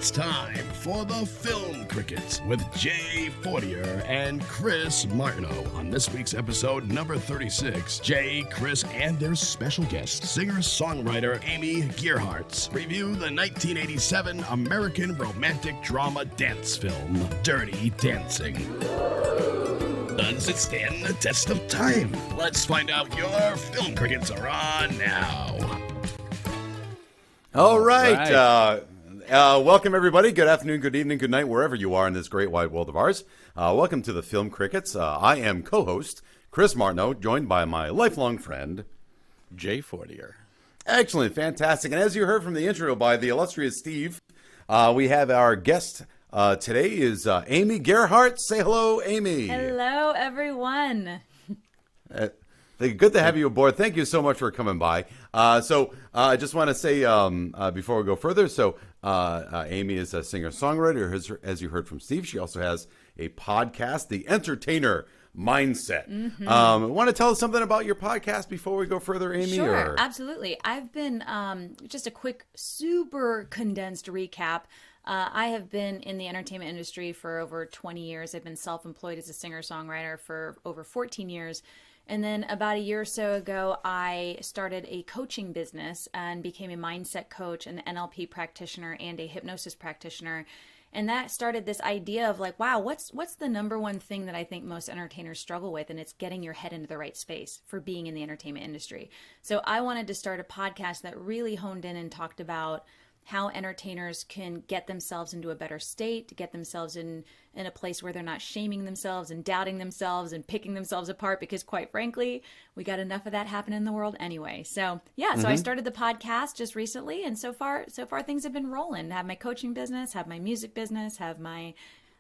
It's time for the Film Crickets with Jay Fortier and Chris Martineau. On this week's episode, number 36, Jay, Chris, and their special guest, singer-songwriter Amy Gearhartz, review the 1987 American romantic drama dance film, Dirty Dancing. Does it stand the test of time? Let's find out. Your Film Crickets are on now. All right. Welcome, everybody. Good afternoon, good evening, good night, wherever you are in this great wide world of ours. Welcome to the Film Crickets. I am co-host Chris Martineau, joined by my lifelong friend, Jay Fortier. Excellent, fantastic. And as you heard from the intro by the illustrious Steve, we have our guest today is Amy Gearhartz. Say hello, Amy. Hello, everyone. Good to have you aboard. Thank you so much for coming by. So I just want to say before we go further, Amy is a singer-songwriter, as you heard from Steve. She also has a podcast, The Entertainer Mindset. Mm-hmm. Want to tell us something about your podcast before we go further, Amy? Sure, absolutely. I've been, just a quick, super condensed recap. I have been in the entertainment industry for over 20 years. I've been self-employed as a singer-songwriter for over 14 years. And then about a year or so ago, I started a coaching business and became a mindset coach, an NLP practitioner, and a hypnosis practitioner. And that started this idea of like, wow, what's the number one thing that I think most entertainers struggle with? And it's getting your head into the right space for being in the entertainment industry. So I wanted to start a podcast that really honed in and talked about how entertainers can get themselves into a better state, to get themselves in a place where they're not shaming themselves and doubting themselves and picking themselves apart, because quite frankly, we got enough of that happening in the world anyway. So yeah, so I started the podcast just recently, and so far things have been rolling. I have my coaching business, have my music business, have my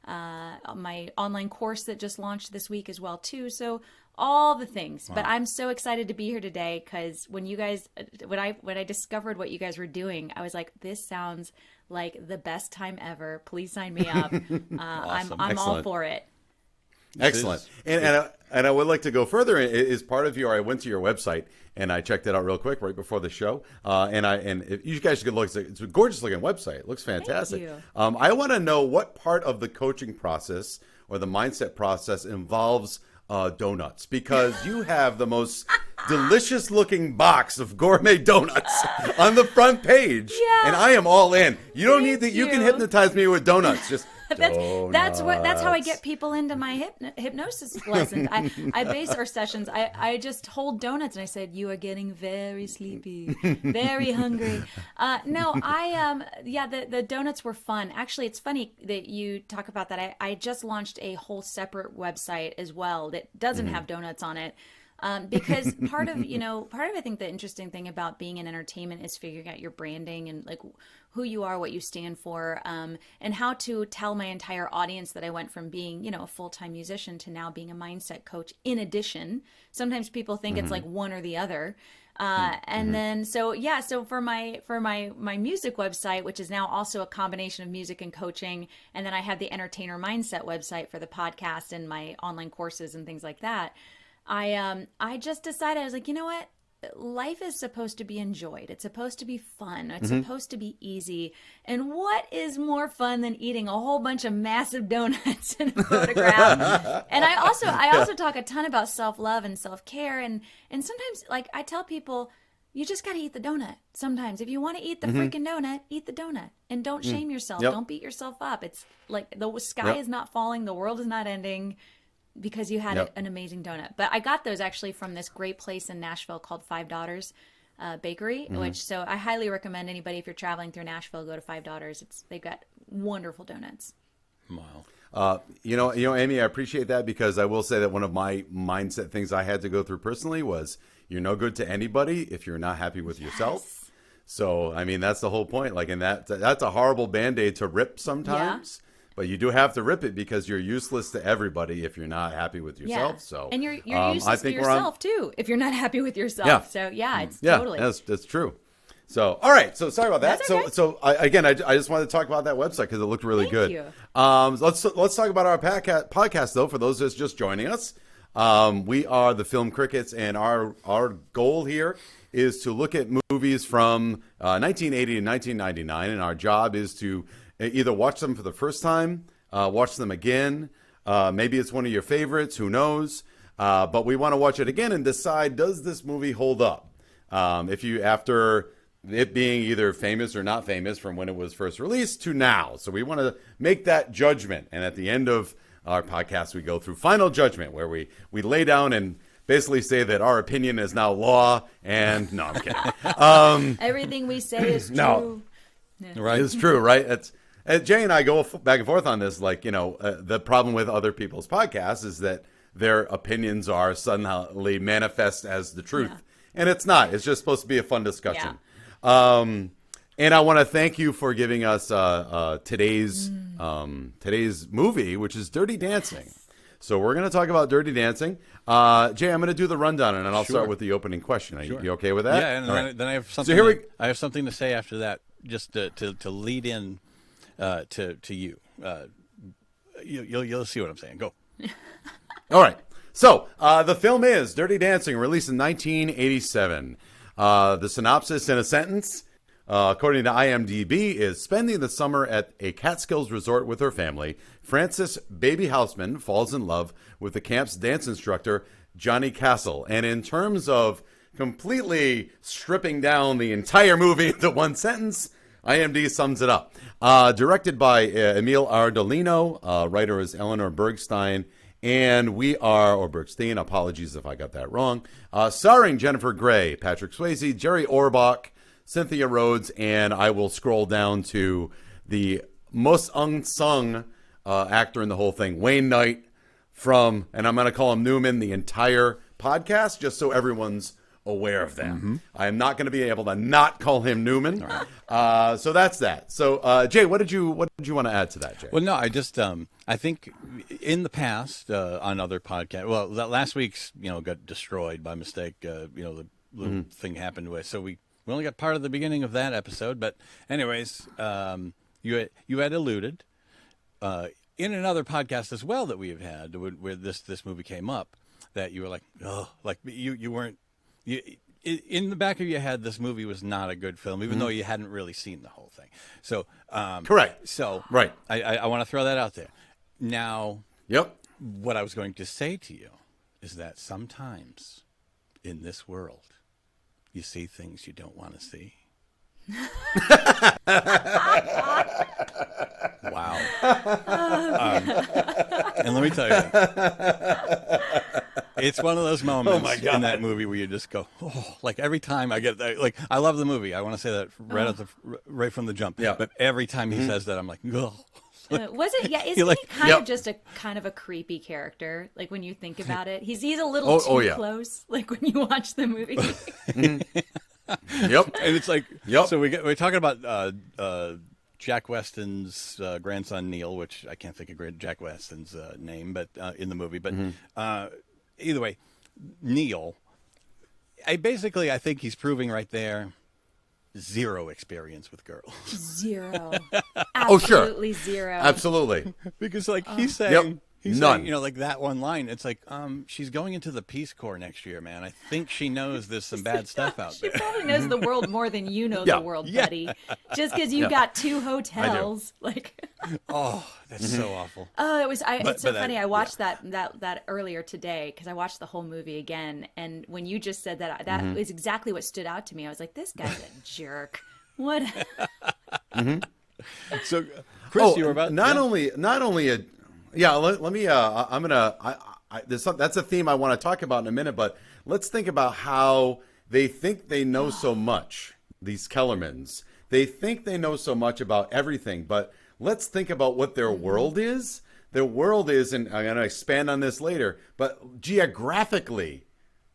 online course that just launched this week as well too. So all the things. Wow. But I'm so excited to be here today because when I discovered what you guys were doing, I was like, this sounds like the best time ever. Please sign me up. Awesome. I'm all for it. Excellent. And I would like to go further. As part of I went to your website and I checked it out real quick right before the show. And if you guys should look. It's a gorgeous looking website. It looks fantastic. Thank you. I want to know what part of the coaching process or the mindset process involves donuts, because you have the most delicious looking box of gourmet donuts on the front page. Yeah. And I am all in. You don't need that. You can hypnotize me with donuts. Just that's how I get people into my hypnosis lessons. I base our sessions. I just hold donuts and I said, you are getting very sleepy, very hungry. The donuts were fun. Actually, it's funny that you talk about that. I just launched a whole separate website as well that doesn't have donuts on it. Because part of I think the interesting thing about being in entertainment is figuring out your branding and like who you are, what you stand for, and how to tell my entire audience that I went from being, a full-time musician to now being a mindset coach. In addition, sometimes people think it's like one or the other. Then, so for my music website, which is now also a combination of music and coaching. And then I have the Entertainer Mindset website for the podcast and my online courses and things like that. I just decided, I was like, you know what? Life is supposed to be enjoyed. It's supposed to be fun. It's supposed to be easy. And what is more fun than eating a whole bunch of massive donuts in a photograph? And I also talk a ton about self-love and self-care. And sometimes, like, I tell people, you just got to eat the donut. Sometimes if you want to eat the freaking donut, eat the donut and don't shame yourself. Yep. Don't beat yourself up. It's like the sky is not falling. The world is not ending because you had an amazing donut. But I got those actually from this great place in Nashville called Five Daughters Bakery, so I highly recommend anybody, if you're traveling through Nashville, go to Five Daughters. They've got wonderful donuts. Wow. Amy, I appreciate that, because I will say that one of my mindset things I had to go through personally was you're no good to anybody if you're not happy with yourself. So, I mean, that's the whole point. Like, and that's a horrible Band-Aid to rip sometimes. Yeah. But you do have to rip it, because you're useless to everybody if you're not happy with yourself. Yeah. So, and you're useless to yourself too if you're not happy with yourself. Yeah. So it's totally. That's true. So all right. So sorry about that. That's okay. So I just wanted to talk about that website because it looked really good. Thank you. Let's talk about our podcast though. For those that's just joining us, we are the Film Crickets, and our goal here is to look at movies from 1980 to 1999, and our job is to either watch them for the first time, watch them again. Maybe it's one of your favorites. Who knows? But we want to watch it again and decide, does this movie hold up? If you, after it being either famous or not famous from when it was first released to now. So we want to make that judgment. And at the end of our podcast, we go through final judgment, where we lay down and basically say that our opinion is now law. And no, I'm kidding. Everything we say is true. No. Yeah. Right. It's true, right? It's Jay and I go back and forth on this. Like, the problem with other people's podcasts is that their opinions are suddenly manifest as the truth. Yeah. And it's not. It's just supposed to be a fun discussion. And I want to thank you for giving us today's movie, which is Dirty Dancing. Yes. So we're going to talk about Dirty Dancing. Jay, I'm going to do the rundown, and then I'll Sure. start with the opening question. Are Sure. you okay with that? Yeah, and All then, right. then I have something. So here I have something to say after that, just to lead in to you. You'll see what I'm saying. Go. All right. So the film is Dirty Dancing, released in 1987. The synopsis in a sentence, according to IMDb, is spending the summer at a Catskills resort with her family. Frances Baby Houseman falls in love with the camp's dance instructor, Johnny Castle. And in terms of completely stripping down the entire movie into one sentence, IMDb sums it up. Directed by Emil Ardolino, writer is Eleanor Bergstein, and or Bergstein, apologies if I got that wrong, starring Jennifer Grey, Patrick Swayze, Jerry Orbach, Cynthia Rhodes, and I will scroll down to the most unsung actor in the whole thing, Wayne Knight, and I'm going to call him Newman the entire podcast, just so everyone's aware of that. Mm-hmm. I am not going to be able to not call him Newman. Right. So that's that. So Jay, what did you want to add to that, Jay? Well, no, I just I think in the past on other podcasts, well, that last week's got destroyed by mistake. The little thing happened with, so we only got part of the beginning of that episode. But anyways, you had alluded in another podcast as well that we have had where this movie came up, that you were like, oh, like you weren't. In the back of your head, this movie was not a good film, even though you hadn't really seen the whole thing. So, correct. So, right. I want to throw that out there. Now, yep. What I was going to say to you is that sometimes in this world, you see things you don't want to see. Wow. And let me tell you, it's one of those moments in that movie where you just go, oh, like every time I get that, like, I love the movie. I want to say that right from the jump. Yeah. But every time he says that, I'm like, oh. Was it? Yeah, isn't like, he kind of just a kind of a creepy character? Like when you think about it, he's a little too close. Like when you watch the movie. Yep. And it's like, yep. So we're talking about Jack Weston's grandson Neil, which I can't think of Jack Weston's name, but in the movie. But either way, Neil, I think he's proving right there zero experience with girls. Zero. Absolutely Zero. Absolutely. Because like he's saying, none. Saying, like that one line, it's like, she's going into the Peace Corps next year, man. I think she knows there's some bad stuff out there. She probably knows the world more than you know the world, buddy. Just because you got 2 hotels, like. Oh, that's so awful. Oh, it was. It's so funny. I watched that earlier today because I watched the whole movie again, and when you just said that, that is exactly what stood out to me. I was like, this guy's a jerk. What? So, Chris, you were about not only a. Yeah, let me. I'm gonna. That's a theme I want to talk about in a minute. But let's think about how they think they know so much. These Kellermans, they think they know so much about everything. But let's think about what their world is. Their world is, and I'm gonna expand on this later. But geographically,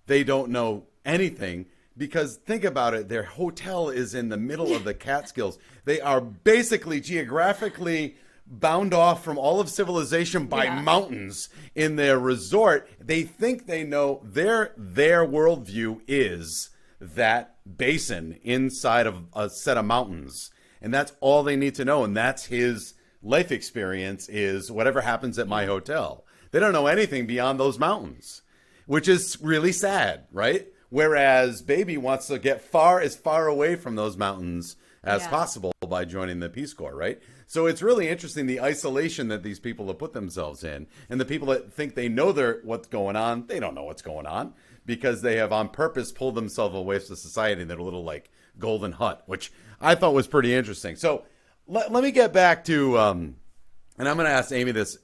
they don't know anything. Because think about it, their hotel is in the middle of the Catskills. They are basically geographically bound off from all of civilization by mountains in their resort. They think they know their worldview is that basin inside of a set of mountains. And that's all they need to know. And that's his life experience, is whatever happens at my hotel. They don't know anything beyond those mountains, which is really sad, right? Whereas Baby wants to get as far away from those mountains as Yeah. possible by joining the Peace Corps, right? So it's really interesting the isolation that these people have put themselves in, and the people that think they know what's going on, they don't know what's going on because they have on purpose pulled themselves away from society in their little like golden hut, which I thought was pretty interesting. So let me get back to, and I'm going to ask Amy this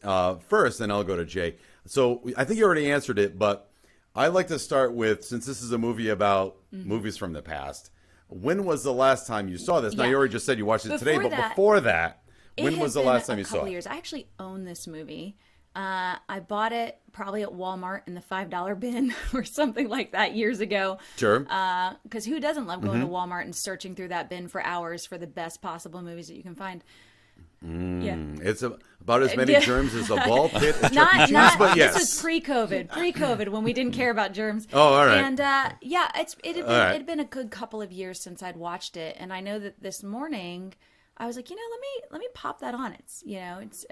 first, and I'll go to Jay. So I think you already answered it, but I'd like to start with, since this is a movie about movies from the past, when was the last time you saw this? Now, Yeah. you already just said you watched it today, but Before before that, It when has was the been last time a you saw couple it? years. I actually own this movie. I bought it probably at Walmart in the $5 bin or something like that years ago. Sure. Because who doesn't love going to Walmart and searching through that bin for hours for the best possible movies that you can find? Yeah. It's about as many Yeah. germs as a ball pit at Chuck E. Not, Cheese, not. but yes. This was pre-COVID when we didn't care about germs. Oh, all right. And yeah, it right. had been a good couple of years since I'd watched it, and I know that this morning I was like, let me pop that on. It's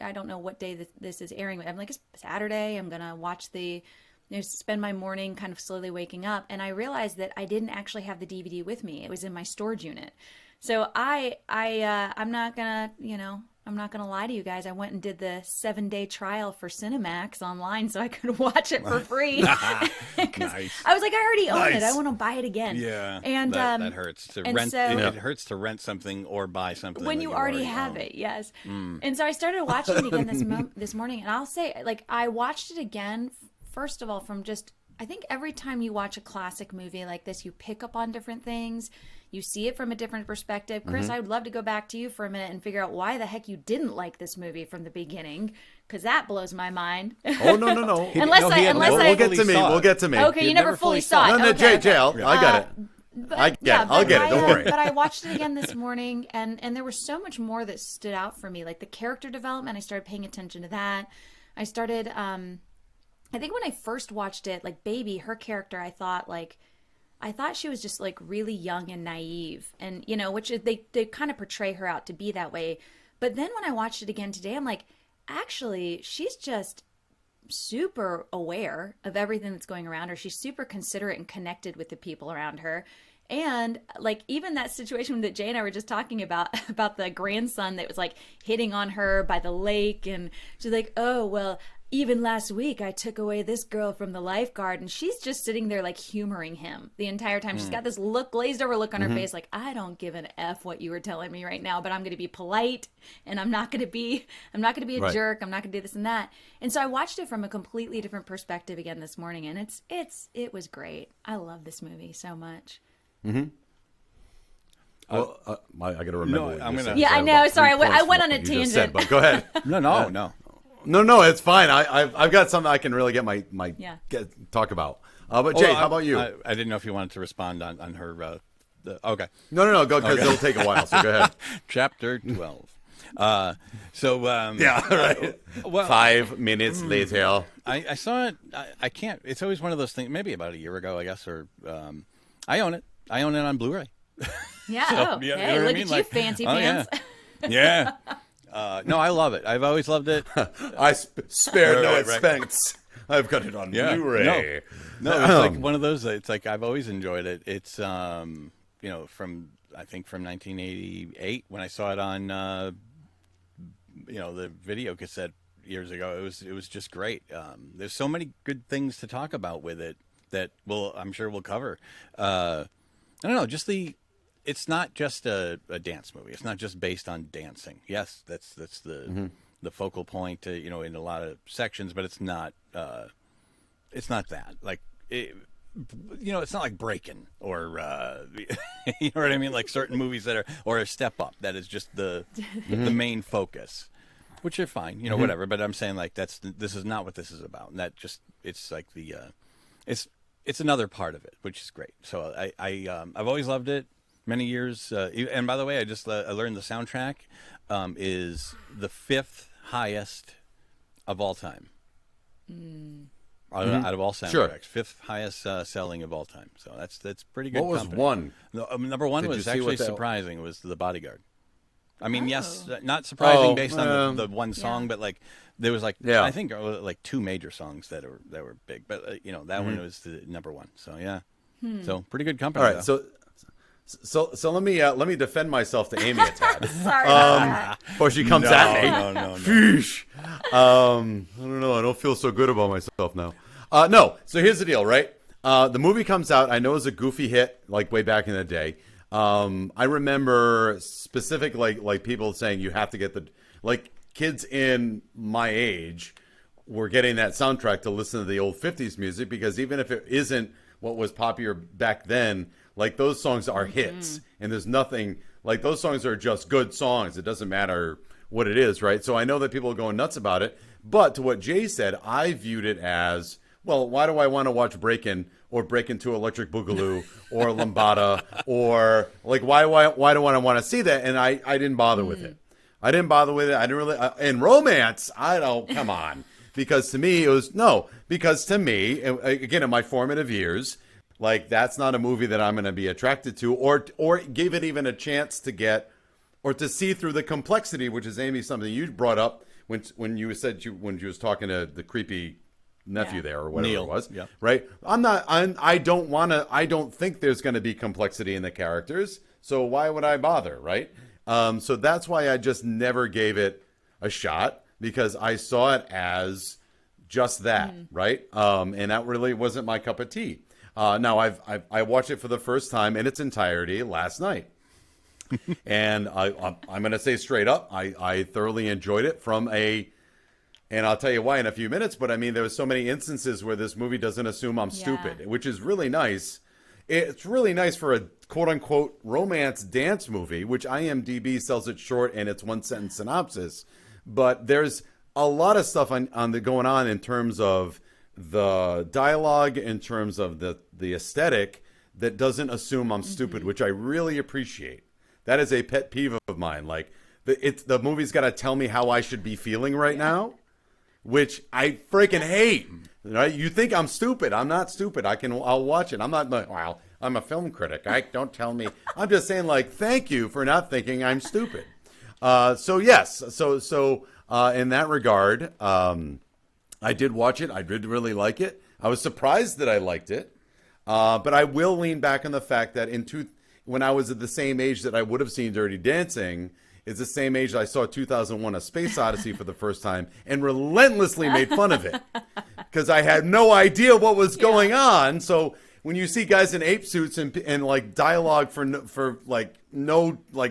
I don't know what day this is airing. I'm like, it's Saturday. I'm gonna watch spend my morning kind of slowly waking up, and I realized that I didn't actually have the DVD with me. It was in my storage unit. So I'm not gonna lie to you guys. I went and did the 7-day trial for Cinemax online so I could watch it for free. 'Cause Nice. I was like, I already own it. Nice. I want to buy it again. Yeah, and that hurts to and rent. so- it hurts to rent something or buy something when that you already have own. it, yes. And so I started watching it again this morning, and I'll say, like, I watched it again. First of all, from just, I think every time you watch a classic movie like this, you pick up on different things. You see it from a different perspective. Chris, I would love to go back to you for a minute and figure out why the heck you didn't like this movie from the beginning, because that blows my mind. Oh, no. Unless No, I- he had unless never I- We'll get to fully me. saw We'll it. get to me. Okay, He you never never fully fully saw saw it. No, Okay, Jay, okay. I got it. But, I get it. I'll get it. Don't worry. But I watched it again this morning, and there was so much more that stood out for me. Like the character development, I started paying attention to that. I started, I think when I first watched it, like Baby, her character, I thought she was just like really young and naive, and which is, they kind of portray her out to be that way. But then when I watched it again today, I'm like, actually, she's just super aware of everything that's going around her. She's super considerate and connected with the people around her. And like even that situation that Jay and I were just talking about the grandson that was like hitting on her by the lake, and she's like, oh, well, even last week I took away this girl from the lifeguard, and she's just sitting there like humoring him the entire time. She's got this glazed over look on her face, like, I don't give an F what you were telling me right now, but I'm going to be polite, and I'm not going to be a Right. jerk. I'm not going to do this and that. And so I watched it from a completely different perspective again this morning, and it was great. I love this movie so much. Well, I got to remember. No, what you I'm just gonna- said. Yeah, I About know. 3 Sorry, I points went from on a what you just said, tangent. but go ahead. No. It's fine. I've got something I can really get my Yeah. talk about. But Jay, how about you? I didn't know if you wanted to respond on her. Okay. No, go because it'll take a while. So go ahead. Chapter 12. Yeah, right. Well, 5 minutes later. I saw it. I can't. It's always one of those things. Maybe about a year ago, I guess, or I own it. I own it on Blu-ray. Yeah. So, Oh, you know hey, what I look mean? at Like, you, fancy oh, pants. Yeah. No, I love it. I've always loved it. I spared no Right. expense. I've got it on Yeah. Blu-ray. No, it's like one of those. It's like I've always enjoyed it. It's from I think from 1988 when I saw it on the video cassette years ago. It was just great. There's so many good things to talk about with it that I'm sure we'll cover. I don't know, it's not just a dance movie. It's not just based on dancing. Yes, that's the focal point, in a lot of sections, but it's not that. Like it's not like Breakin' or you know what I mean, like certain movies that are, or a Step Up that is just the main focus, which are fine, whatever. But I'm saying like this is not what this is about, and that just it's like it's another part of it, which is great. So I've always loved it. Many years, and by the way, I learned the soundtrack is the 5th highest of all time. Out of all soundtracks, Sure. 5th highest selling of all time. So that's pretty good. What was company. one? No, number one Did you was see actually what that- surprising. Was The Bodyguard. I mean, yes, not surprising based on Oh, the one song, but like there was like Yeah. I think like 2 major songs that were big, but that one was the number one. So yeah, so pretty good company. All right. though. So let me defend myself to Amy a tad. Sorry about that. Before she comes at me. No. Sheesh. I don't know. I don't feel so good about myself now. No. So here's the deal, right? The movie comes out. I know it was a goofy hit, like way back in the day. I remember specific like people saying you have to get kids in my age were getting that soundtrack to listen to the old 50s music, because even if it isn't what was popular back then, like those songs are hits, and there's nothing like those songs are just good songs. It doesn't matter what it is, right? So I know that people are going nuts about it, but to what Jay said, I viewed it as, well, why do I want to watch Breakin' or Break Into Electric Boogaloo or Lambada, or like why do I want to see that? And I didn't bother with it. I didn't bother with it. I didn't really and romance. I don't come on, because to me it was because to me, again, in my formative years, like that's not a movie that I'm going to be attracted to, or give it even a chance to get or to see through the complexity, which is, Amy, something you brought up when you said when you was talking to the creepy nephew there or whatever Neil. it was, Yeah. right? I don't think there's going to be complexity in the characters, so why would I bother, right? So that's why I just never gave it a shot, because I saw it as just that, right? And that really wasn't my cup of tea. Now I watched it for the first time in its entirety last night. And I'm going to say straight up, I thoroughly enjoyed it and I'll tell you why in a few minutes, but I mean, there were so many instances where this movie doesn't assume I'm stupid, which is really nice. It's really nice for a quote-unquote romance dance movie, which IMDb sells it short and it's one-sentence synopsis. But there's a lot of stuff going on in terms of the dialogue, in terms of the aesthetic, that doesn't assume I'm stupid, which I really appreciate. That is a pet peeve of mine. Like, the movie's got to tell me how I should be feeling right now, which I freaking hate. Right? You think I'm stupid. I'm not stupid. I'll watch it. I'm not like, well, I'm a film critic. Don't tell me. I'm just saying, like, thank you for not thinking I'm stupid. So yes. So in that regard, I did watch it. I did really like it. I was surprised that I liked it. But I will lean back on the fact that when I was at the same age that I would have seen Dirty Dancing, it's the same age that I saw 2001: A Space Odyssey for the first time and relentlessly made fun of it because I had no idea what was going on. So when you see guys in ape suits and like dialogue for like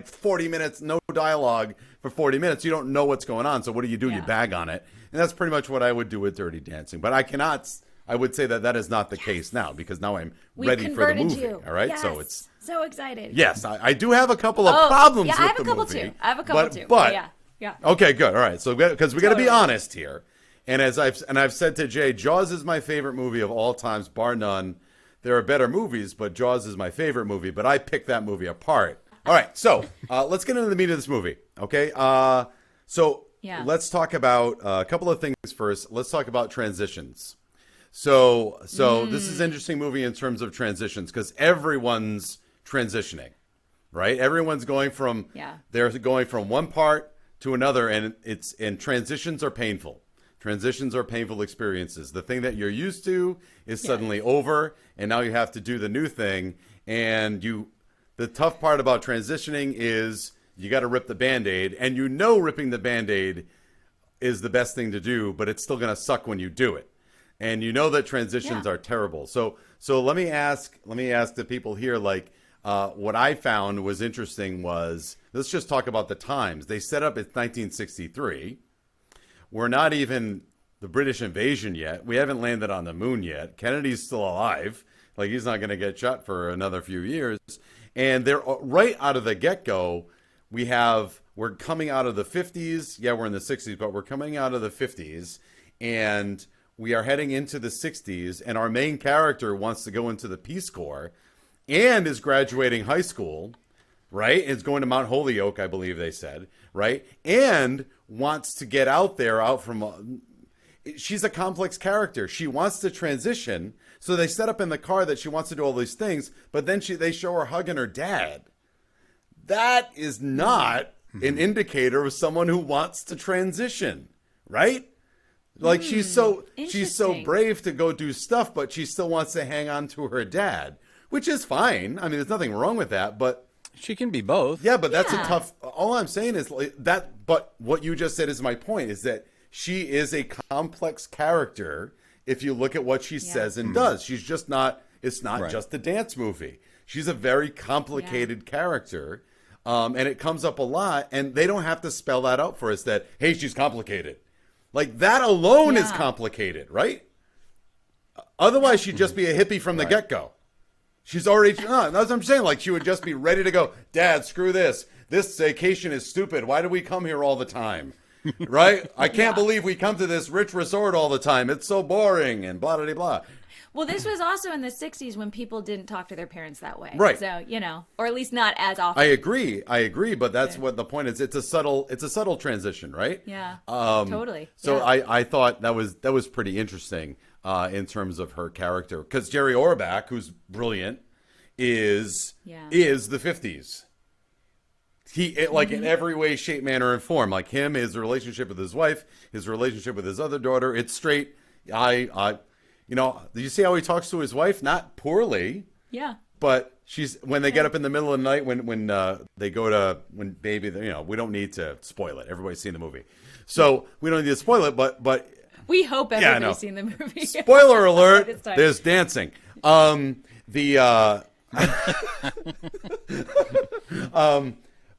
40 minutes, no dialogue for 40 minutes, you don't know what's going on. So what do? You bag on it. And that's pretty much what I would do with Dirty Dancing. But I would say that is not the case now, because now I'm ready for the movie. You. All right. Yes. So it's so excited. Yes, I do have a couple of problems with the movie. I have a couple too. But yeah. Okay, good. All right. So because we got to be honest here. And I've said to Jay, Jaws is my favorite movie of all times, bar none. There are better movies, but Jaws is my favorite movie, but I picked that movie apart. All right. So, let's get into the meat of this movie. Okay? Let's talk about a couple of things first. Let's talk about transitions. So this is an interesting movie in terms of transitions, because everyone's transitioning, right? Everyone's going from they're going from one part to another, and transitions are painful. Transitions are painful experiences. The thing that you're used to is suddenly over, and now you have to do the new thing. And the tough part about transitioning is you got to rip the Band-Aid, and ripping the Band-Aid is the best thing to do, but it's still going to suck when you do it. And you know that transitions are terrible. So let me ask the people here, like, what I found was interesting was, let's just talk about the times. They set up it's 1963. We're not even the British invasion yet. We haven't landed on the moon yet. Kennedy's still alive. Like, he's not going to get shot for another few years. And they're right out of the get-go. We're coming out of the 50s. Yeah, we're in the 60s, but we're coming out of the 50s. And we are heading into the 60s, and our main character wants to go into the Peace Corps and is graduating high school, right? Is going to Mount Holyoke, I believe they said, right? And wants to get out from... she's a complex character. She wants to transition, so they set up in the car that she wants to do all these things, but then they show her hugging her dad. That is not an indicator of someone who wants to transition, right? Like, she's so brave to go do stuff, but she still wants to hang on to her dad. which is fine. I mean, there's nothing wrong with that, but She can be both. yeah, but that's a Yeah. tough. All I'm saying is that. But what you just said is my point: is that she is a complex character. If you look at what she says and does, she's just not. It's not Right. just a dance movie. She's a very complicated character, and it comes up a lot. And they don't have to spell that out for us. That hey, she's complicated. Like that alone is Yeah. complicated, right? Otherwise, she'd just be a hippie from the get-go. She's already, no, that's what I'm saying. Like, she would just be ready to go, Dad, screw this. This vacation is stupid. Why do we come here all the time? Right? I can't believe we come to this rich resort all the time. It's so boring and blah, blah, blah, blah. Well, this was also in the 60s when people didn't talk to their parents that way. Right. So, or at least not as often. I agree, but that's what the point is. It's a subtle transition, right? Yeah, totally. So Yeah. I thought that was pretty interesting in terms of her character, because Jerry Orbach, who's brilliant, is the 50s. He like in every way, shape, manner, and form. Like him, his relationship with his wife, his relationship with his other daughter. It's straight. Do you see how he talks to his wife? Not poorly. Yeah. But she's when they get up in the middle of the night when they go to when baby, we don't need to spoil it. Everybody's seen the movie, so we don't need to spoil it. But We hope everybody's no. seen the movie. spoiler alert: This time. there's dancing.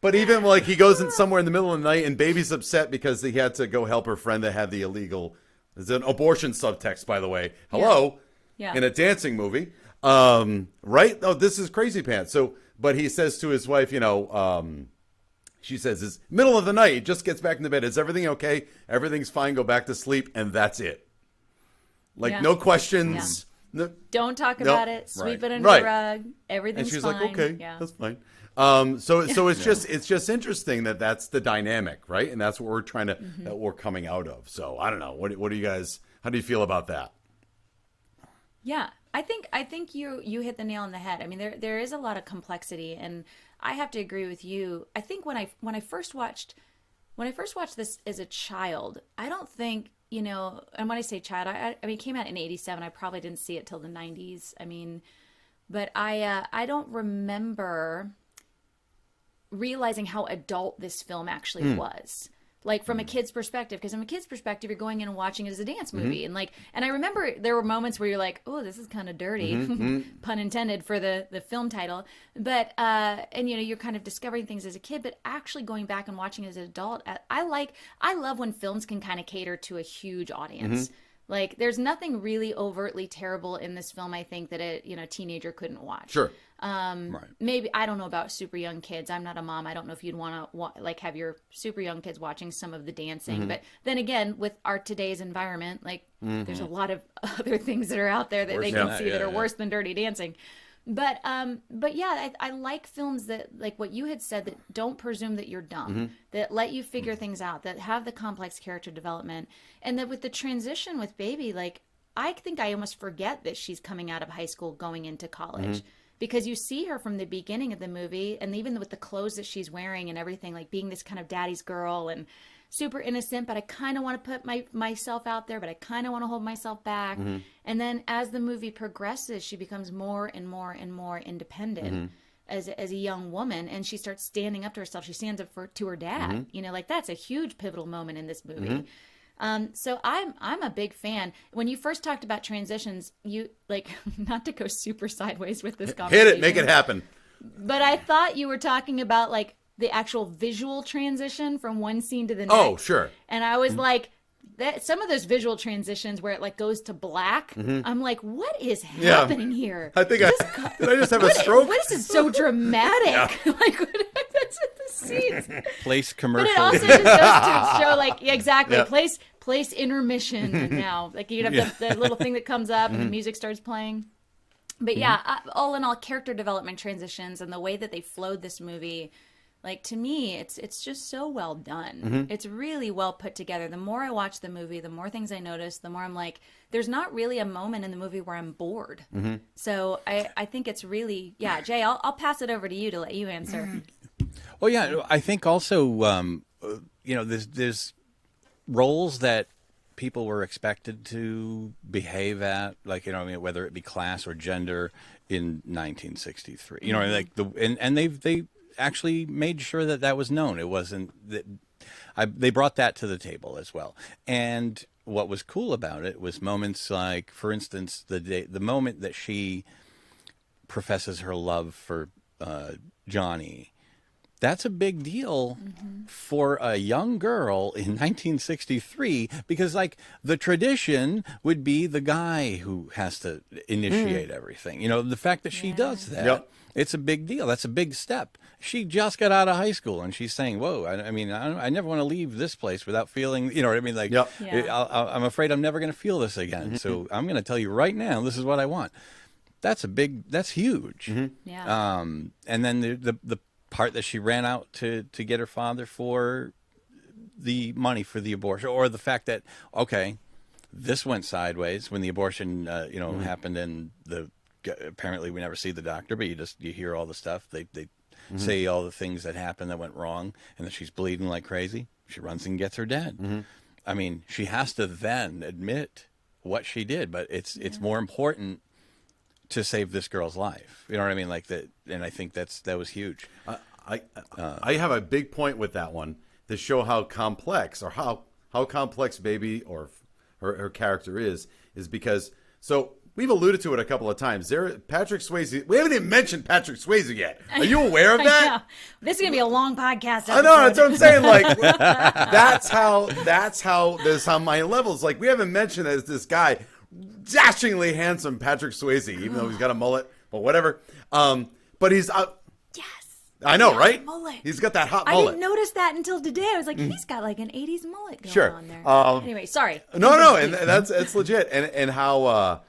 But even like he goes in somewhere in the middle of the night and baby's upset because he had to go help her friend that had the illegal. There's an abortion subtext, by the way. Hello, Yeah. in a dancing movie, right? Oh, this is crazy pants. So, but he says to his wife, she says, "It's middle of the night. He just gets back into bed. Is everything okay? Everything's fine. Go back to sleep, and that's it. Like Yeah. no questions. No, Don't talk No, about it. Sweep right. it under Right. the rug. and Everything's she's fine. like, okay, Yeah. that's fine. So it's just interesting that's the dynamic, right? And that's what we're trying to that we're coming out of. So I don't know. What do you guys? How do you feel about that? Yeah, I think you hit the nail on the head. I mean, there is a lot of complexity, and I have to agree with you. I think when I first watched this as a child, I don't think and when I say child, I mean it came out in '87. I probably didn't see it till the '90s. I mean, but I don't remember realizing how adult this film actually was. Like from a kid's perspective, because from a kid's perspective, you're going in and watching it as a dance movie, and I remember there were moments where you're like, "Oh, this is kind of dirty," pun intended for the film title. But and you're kind of discovering things as a kid, but actually going back and watching it as an adult, I love when films can kind of cater to a huge audience. Like, there's nothing really overtly terrible in this film, I think, that a teenager couldn't watch. Sure. Right. Maybe, I don't know about super young kids. I'm not a mom. I don't know if you'd want to have your super young kids watching some of the dancing. But then again, with our today's environment, there's a lot of other things that are out there that they can see that are worse than Dirty Dancing. But yeah, I like films that, like what you had said, that don't presume that you're dumb, that let you figure things out, that have the complex character development, and that with the transition with Baby, like I think I almost forget that she's coming out of high school going into college. Because you see her from the beginning of the movie, and even with the clothes that she's wearing and everything, like being this kind of daddy's girl and super innocent, but I kind of want to put myself out there, but I kind of want to hold myself back. And then as the movie progresses, she becomes more and more and more independent as a young woman, and she starts standing up to herself. She stands up to her dad. Like that's a huge pivotal moment in this movie. So I'm a big fan. When you first talked about transitions, you like not to go super sideways with this conversation. Hit it, make it happen. But I thought you were talking about like the actual visual transition from one scene to the next. Oh, sure. And I was like, that some of those visual transitions where it like goes to black, I'm like, what is happening here? I think did I just have a stroke? What is this so dramatic? Like, that's the scenes. Place But commercial. it also just goes to show, like, exactly, Yeah. place intermission now. Like, you have the little thing that comes up and the music starts playing. But yeah, all in all, character development transitions and the way that they flowed this movie, like, to me, it's just so well done. It's really well put together. The more I watch the movie, the more things I notice, the more I'm like, there's not really a moment in the movie where I'm bored. So I think it's really, Jay, I'll pass it over to you to let you answer. Well, yeah, I think also, there's roles that people were expected to behave at, like, I mean, whether it be class or gender in 1963. Like and they actually made sure that that was known. It wasn't that they brought that to the table as well. And what was cool about it was moments like, for instance, the moment that she professes her love for Johnny. That's a big deal for a young girl in 1963, because, like, the tradition would be the guy who has to initiate everything. The fact that she does that, it's a big deal. That's a big step. She just got out of high school, and she's saying, whoa, I never want to leave this place without feeling, you know what I mean? Like, I'm afraid I'm never going to feel this again. So I'm going to tell you right now, this is what I want. That's huge. Yeah. And then the part that she ran out to get her father for the money for the abortion, or the fact that, okay, this went sideways when the abortion, happened, and apparently we never see the doctor, but you hear all the stuff. They say all the things that happened that went wrong, and that she's bleeding like crazy. She runs and gets her dad. I mean, she has to then admit what she did, but it's more important to save this girl's life. You know what I mean? Like that, and I think that was huge. I have a big point with that one to show how complex, or how complex Baby or her character is because, so we've alluded to it a couple of times. Patrick Swayze. We haven't even mentioned Patrick Swayze yet. Are you aware of that? I know. This is gonna be a long podcast episode. I know. That's what I'm saying. Like, that's how there's how my levels. Like, we haven't mentioned as this guy, dashingly handsome Patrick Swayze, even though he's got a mullet, but whatever. But he's Yes. I know, right? Mullet. He's got that hot I mullet. didn't notice that until today. I was like, he's got like an 80s mullet going Sure. on there. Anyway, sorry. No, and it's legit. And how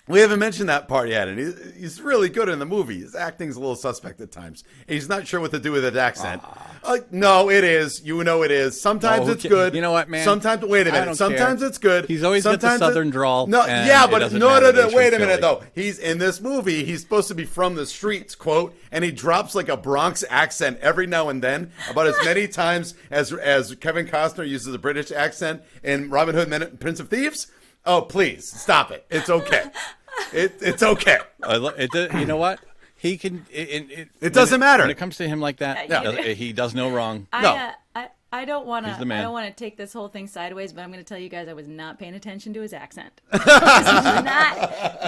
we haven't mentioned that part yet. And he's really good in the movie. His acting's a little suspect at times. He's not sure what to do with his accent. No, it is. You know it is. Sometimes it's good. You know what, man? Sometimes, wait a I minute. don't Sometimes care. it's good. He's always got the southern drawl. No, and yeah, it but doesn't no. matter that he's Wait a from minute, Philly. though. He's in this movie. He's supposed to be from the streets, quote, and he drops like a Bronx accent every now and then, about as many times as Kevin Costner uses a British accent in Robin Hood and Prince of Thieves. Oh, please stop it. It's okay. It's okay. You know what? He can. It doesn't matter when it comes to him like that. He does no wrong. I don't want He's the to. man. I don't want to take this whole thing sideways, but I'm going to tell you guys I was not paying attention to his accent. This is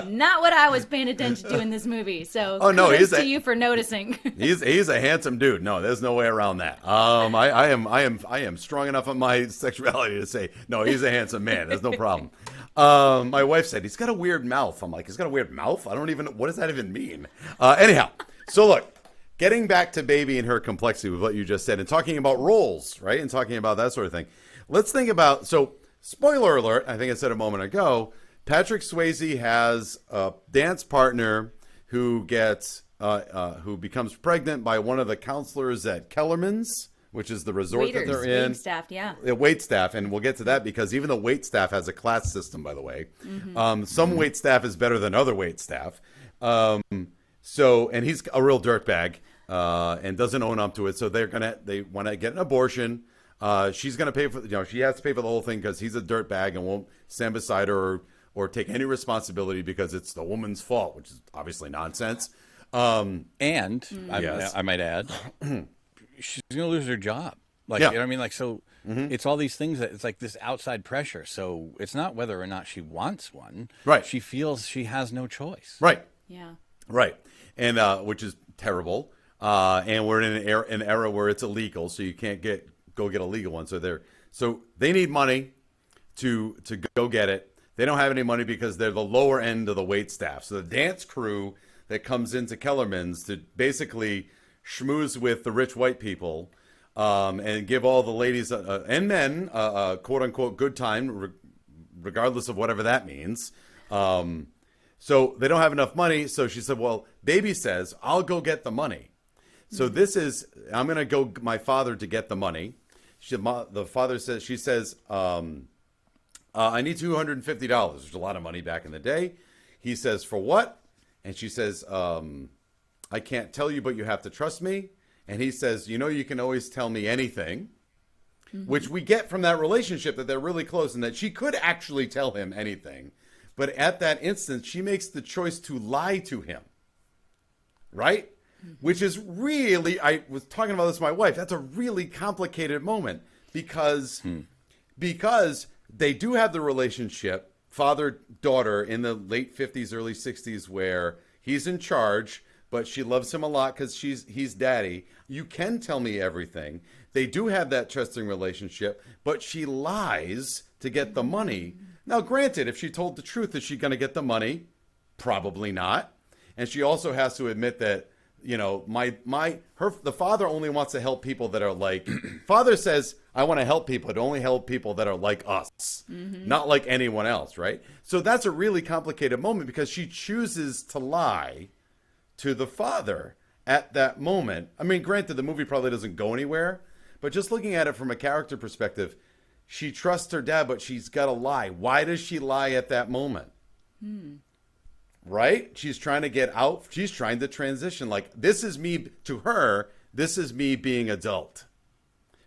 not what I was paying attention to in this movie. So, kudos to you for noticing. He's a handsome dude. No, there's no way around that. I am strong enough on my sexuality to say no. He's a handsome man. There's no problem. My wife said he's got a weird mouth. I'm like, he's got a weird mouth? I don't even know. What does that even mean? Anyhow, so look, getting back to Baby and her complexity with what you just said, and talking about roles, right? And talking about that sort of thing. Let's think about, so spoiler alert, I think I said a moment ago, Patrick Swayze has a dance partner who who becomes pregnant by one of the counselors at Kellerman's, which is the resort that they're in. Waiting staff, yeah. Wait staff, and we'll get to that because even the wait staff has a class system, by the way. Some wait staff is better than other wait staff. So, and he's a real dirtbag and doesn't own up to it. So they want to get an abortion. She's going to pay for, she has to pay for the whole thing because he's a dirtbag and won't stand beside her or take any responsibility because it's the woman's fault, which is obviously nonsense. And Yes. I might add, she's going to lose her job. Like, Yeah. you know what I mean? Like, so it's all these things that it's like this outside pressure. So it's not whether or not she wants one. Right. She feels she has no choice. Right. Yeah. Right. And which is terrible. And we're in an era where it's illegal, so you can't go get a legal one. So they need money to go get it. They don't have any money because they're the lower end of the wait staff. So the dance crew that comes into Kellerman's to basically schmooze with the rich white people and give all the ladies and men a quote unquote good time, regardless of whatever that means. So they don't have enough money. So she said, well, Baby says, I'll go get the money. So I'm going to go my father to get the money. The father says, she says, I need $250, which is a lot of money back in the day. He says, for what? And she says, I can't tell you, but you have to trust me. And he says, you can always tell me anything. which we get from that relationship that they're really close and that she could actually tell him anything. But at that instant, she makes the choice to lie to him, right? Which is really, I was talking about this with my wife, that's a really complicated moment because they do have the relationship, father-daughter in the late 50s, early 60s, where he's in charge, but she loves him a lot because he's daddy. You can tell me everything. They do have that trusting relationship, but she lies to get the money. Now, granted, if she told the truth, is she going to get the money? Probably not. And she also has to admit that, you know, the father only wants to help people that are like, father says, I want to help people, but only help people that are like us, not like anyone else, right? So that's a really complicated moment because she chooses to lie to the father at that moment. I mean, granted, the movie probably doesn't go anywhere, but just looking at it from a character perspective, she trusts her dad, but she's got to lie. Why does she lie at that moment? Right? She's trying to get out. She's trying to transition. Like, this is me, to her, this is me being adult.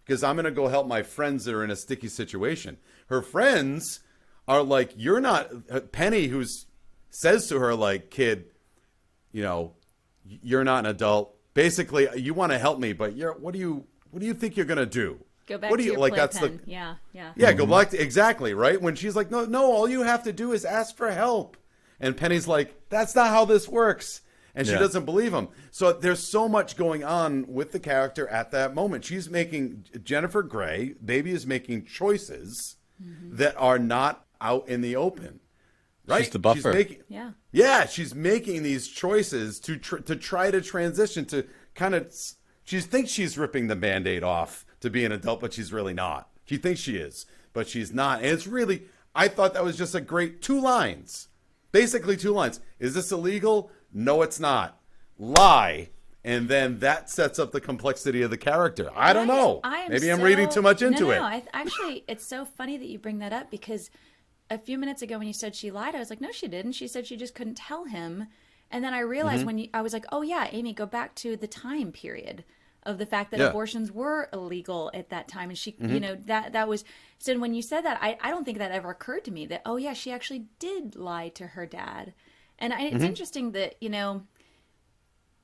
Because I'm going to go help my friends that are in a sticky situation. Her friends are like, you're not, Penny, who says to her, like, kid, you know, you're not an adult. Basically, you want to help me, but what do you think you're going to do? Go back What do to you your like? playpen. That's Yeah. go back to exactly right when she's like, no, all you have to do is ask for help, and Penny's like, that's not how this works, and she doesn't believe him. So there's so much going on with the character at that moment. Jennifer Grey, baby, is making choices that are not out in the open. Right? She's the buffer. She's making these choices to try to transition to kind of. She thinks she's ripping the Band-Aid off to be an adult, but she's really not. She thinks she is, but she's not. And it's really, I thought that was just a great 2 lines, basically 2 lines. Is this illegal? No, it's not. Lie. And then that sets up the complexity of the character. I don't know. Maybe I'm reading too much into it. No, actually, it's so funny that you bring that up because a few minutes ago when you said she lied, I was like, no, she didn't. She said she just couldn't tell him. And then I realized I was like, oh yeah, Amy, go back to the time period of the fact that abortions were illegal at that time. And she, you know, that was, so when you said that, I don't think that ever occurred to me that, oh yeah, she actually did lie to her dad. And it's interesting that, you know,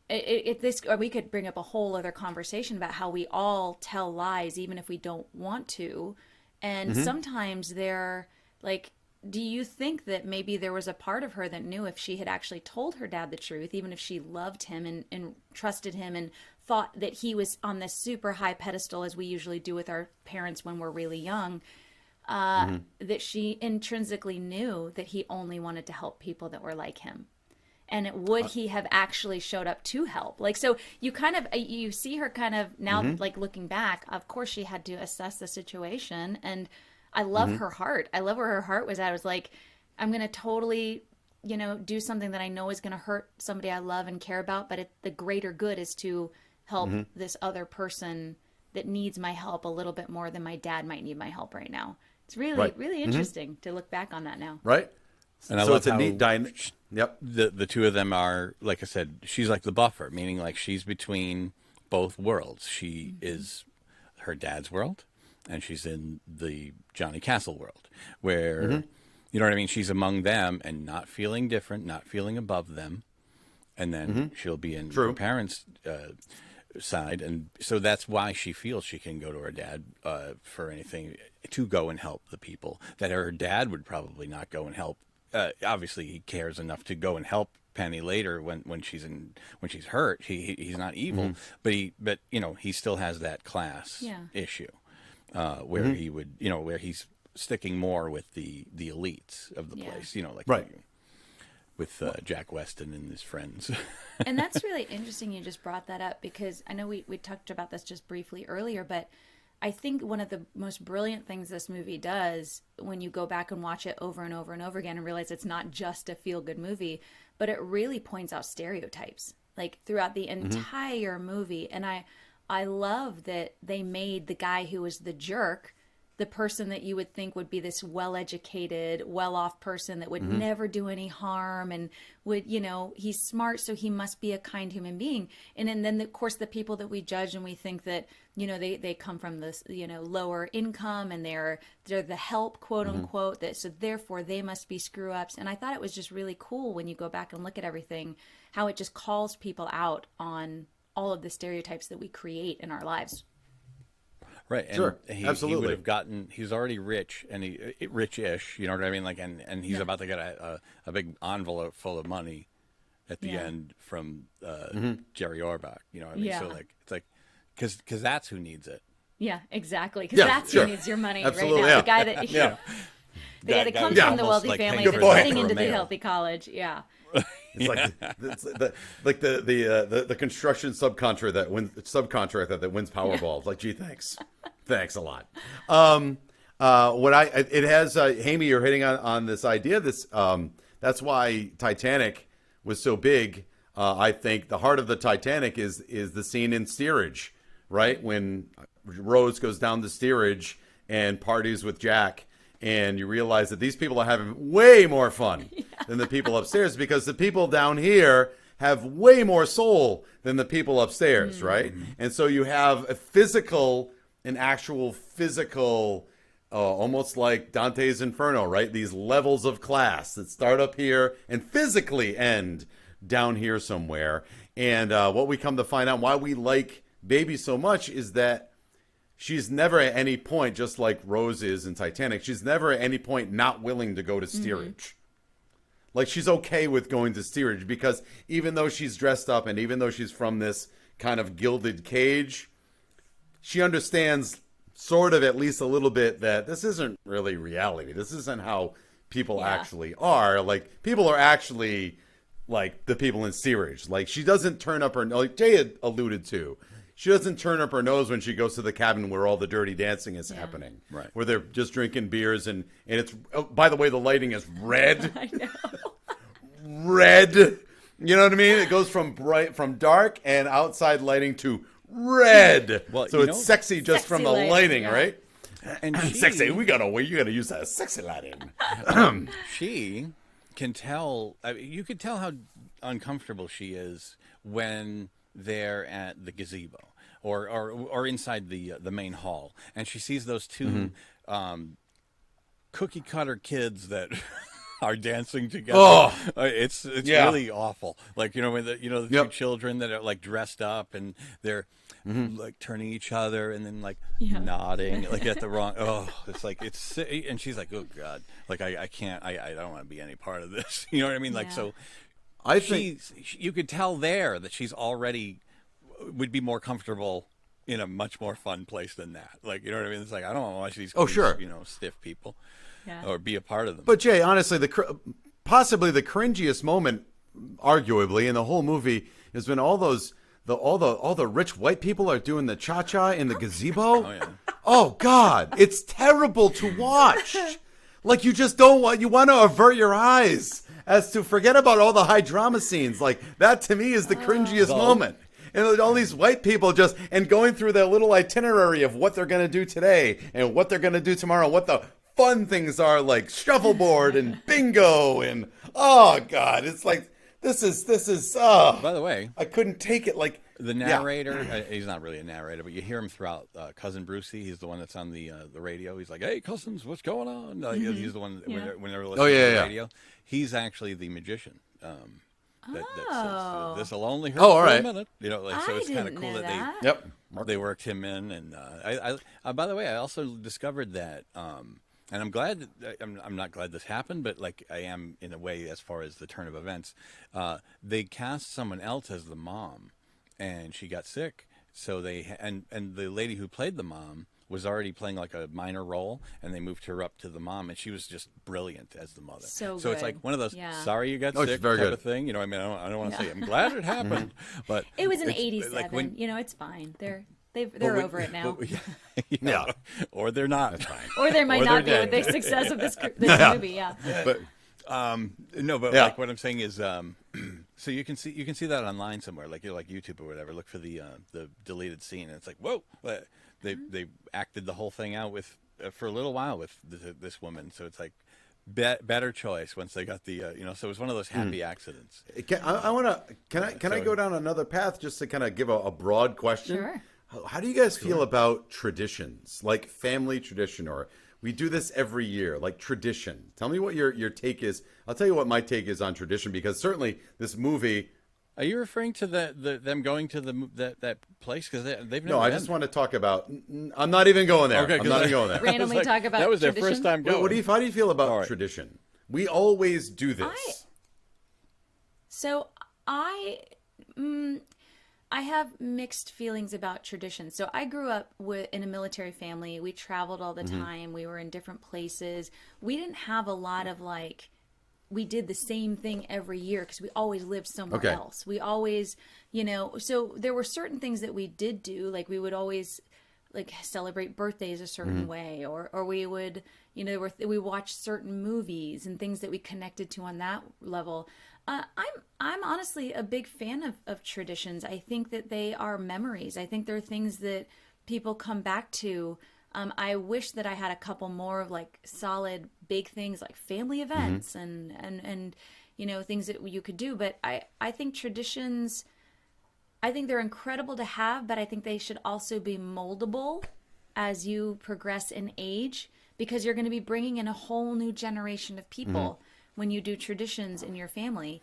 we could bring up a whole other conversation about how we all tell lies, even if we don't want to. And sometimes they're like, do you think that maybe there was a part of her that knew if she had actually told her dad the truth, even if she loved him and trusted him and thought that he was on this super high pedestal, as we usually do with our parents when we're really young, that she intrinsically knew that he only wanted to help people that were like him? And would he have actually showed up to help? Like, so you see her kind of now, like looking back, of course she had to assess the situation. And I love her heart. I love where her heart was at. I was like, I'm going to totally, you know, do something that I know is going to hurt somebody I love and care about. But the greater good is to help this other person that needs my help a little bit more than my dad might need my help right now. It's really, really interesting to look back on that now. Right. And I so love it's a how neat dynamic. Yep. The two of them are, like I said, she's like the buffer, meaning like she's between both worlds. She is her dad's world, and she's in the Johnny Castle world, where, you know what I mean? She's among them and not feeling different, not feeling above them. And then she'll be in her parents' side. And so that's why she feels she can go to her dad for anything, to go and help the people that her dad would probably not go and help. Obviously, he cares enough to go and help Penny later when she's hurt. He's not evil, but you know, he still has that class issue where he would, you know, where he's sticking more with the elites of the place, you know, like with Jack Weston and his friends. And that's really interesting you just brought that up, because I know we talked about this just briefly earlier, but I think one of the most brilliant things this movie does, when you go back and watch it over and over and over again and realize it's not just a feel-good movie, but it really points out stereotypes, like throughout the entire movie. And I love that they made the guy who was the jerk the person that you would think would be this well-educated, well-off person that would never do any harm and would, he's smart, so he must be a kind human being. And then of course, the people that we judge and we think that, they come from this, lower income and they're the help, quote unquote, that so therefore they must be screw ups. And I thought it was just really cool when you go back and look at everything, how it just calls people out on all of the stereotypes that we create in our lives. Right. And Sure. he Absolutely. would have he's already rich and rich-ish, you know what I mean? Like, and he's about to get a big envelope full of money at the end from Jerry Orbach, you know what I mean? Yeah. So like, it's like, cause that's who needs it. Yeah, exactly. Because Yeah, that's sure. who needs your money Absolutely, right now. yeah. The guy that, the guy that comes from the wealthy family paying that's for getting a into the mail. healthy college. Yeah. It's like the construction subcontractor that wins Powerball. It's like, gee, thanks a lot. Hammy, you're hitting on this idea. That's why Titanic was so big. I think the heart of the Titanic is the scene in steerage, right? When Rose goes down the steerage and parties with Jack. And you realize that these people are having way more fun than the people upstairs because the people down here have way more soul than the people upstairs, right? And so you have an actual physical, almost like Dante's Inferno, right? These levels of class that start up here and physically end down here somewhere. And what we come to find out why we like Baby so much is that she's never at any point, just like Rose is in Titanic, she's never at any point not willing to go to steerage. Like, she's okay with going to steerage because even though she's dressed up and even though she's from this kind of gilded cage, she understands sort of at least a little bit that this isn't really reality. This isn't how people actually are. Like, people are actually like the people in steerage. Like, she doesn't turn up her, like Jay had alluded to. She doesn't turn up her nose when she goes to the cabin where all the dirty dancing is happening. Right. Where they're just drinking beers and it's, oh, by the way, the lighting is red. I know. Red. You know what I mean? It goes from dark and outside lighting to red. Well, so it's sexy just from the Sexy lighting, lighting, right? And Sexy. You gotta use that sexy lighting. she can tell, you could tell how uncomfortable she is when they're at the gazebo or inside the main hall, and she sees those two cookie cutter kids that are dancing together. Oh. It's really awful. Like, when the two children that are like dressed up and they're like turning each other and then like nodding like at the wrong. Oh, it's like and she's like, oh God, like I can't. I don't want to be any part of this. You know what I mean? Like so. I think You could tell there that she's already would be more comfortable in a much more fun place than that. Like, you know what I mean? It's like, I don't want to watch these, sure. Stiff people Yeah. or be a part of them. But Jay, honestly, possibly the cringiest moment, arguably, in the whole movie is when all the rich white people are doing the cha-cha in the gazebo. Oh, yeah. Oh God, it's terrible to watch. Like, you just don't want, you want to avert your eyes as to forget about all the high drama scenes. Like, that to me is the cringiest moment. And all these white people and going through their little itinerary of what they're going to do today and what they're going to do tomorrow, what the fun things are, like shuffleboard and bingo and, oh God, it's like, this is, By the way, I couldn't take it. Like, the narrator, he's not really a narrator, but you hear him throughout. Cousin Brucey, he's the one that's on the radio. He's like, "Hey, cousins, what's going on?" He's the one when they're listening to the radio. He's actually the magician. That says, "This will only hurt for a minute." So it's kind of cool that they worked him in. And by the way, I also discovered that, and I'm glad that, I'm not glad this happened, but like I am in a way as far as the turn of events. They cast someone else as the mom. And she got sick, so and the lady who played the mom was already playing like a minor role, and they moved her up to the mom, and she was just brilliant as the mother. So it's like one of those sorry you got sick type of thing. I mean, I don't want to say I'm glad it happened, but it was an 87. Like it's fine. They're over it now. Or they're not. That's fine. Or they might not be with the success of this movie. Yeah. But like what I'm saying is, so you can see that online somewhere, like YouTube or whatever. Look for the deleted scene, and it's like, whoa, they acted the whole thing out with for a little while with this woman. So it's like better choice once they got the so it was one of those happy accidents. Can I go down another path just to kind of give a broad question? Sure. How do you guys feel about traditions, like family tradition, or we do this every year, like tradition? Tell me what your take is. I'll tell you what my take is on tradition, because certainly this movie. Are you referring to them going to that place? Because they've never No, I been. just want to talk about. I'm not even going there. Okay, I'm not even going there. Randomly talk about that was their tradition? first time going. How do you feel about right. tradition? We always do this. So I have mixed feelings about tradition. So I grew up in a military family. We traveled all the time. We were in different places. We didn't have a lot of we did the same thing every year because we always lived somewhere else. We always, so there were certain things that we did do. Like we would always celebrate birthdays a certain way, or we would, we watched certain movies and things that we connected to on that level. I'm honestly a big fan of traditions. I think that they are memories. I think they're things that people come back to. I wish that I had a couple more of solid big things like family events and things that you could do. But I think traditions, I think they're incredible to have, but I think they should also be moldable as you progress in age, because you're going to be bringing in a whole new generation of people when you do traditions in your family.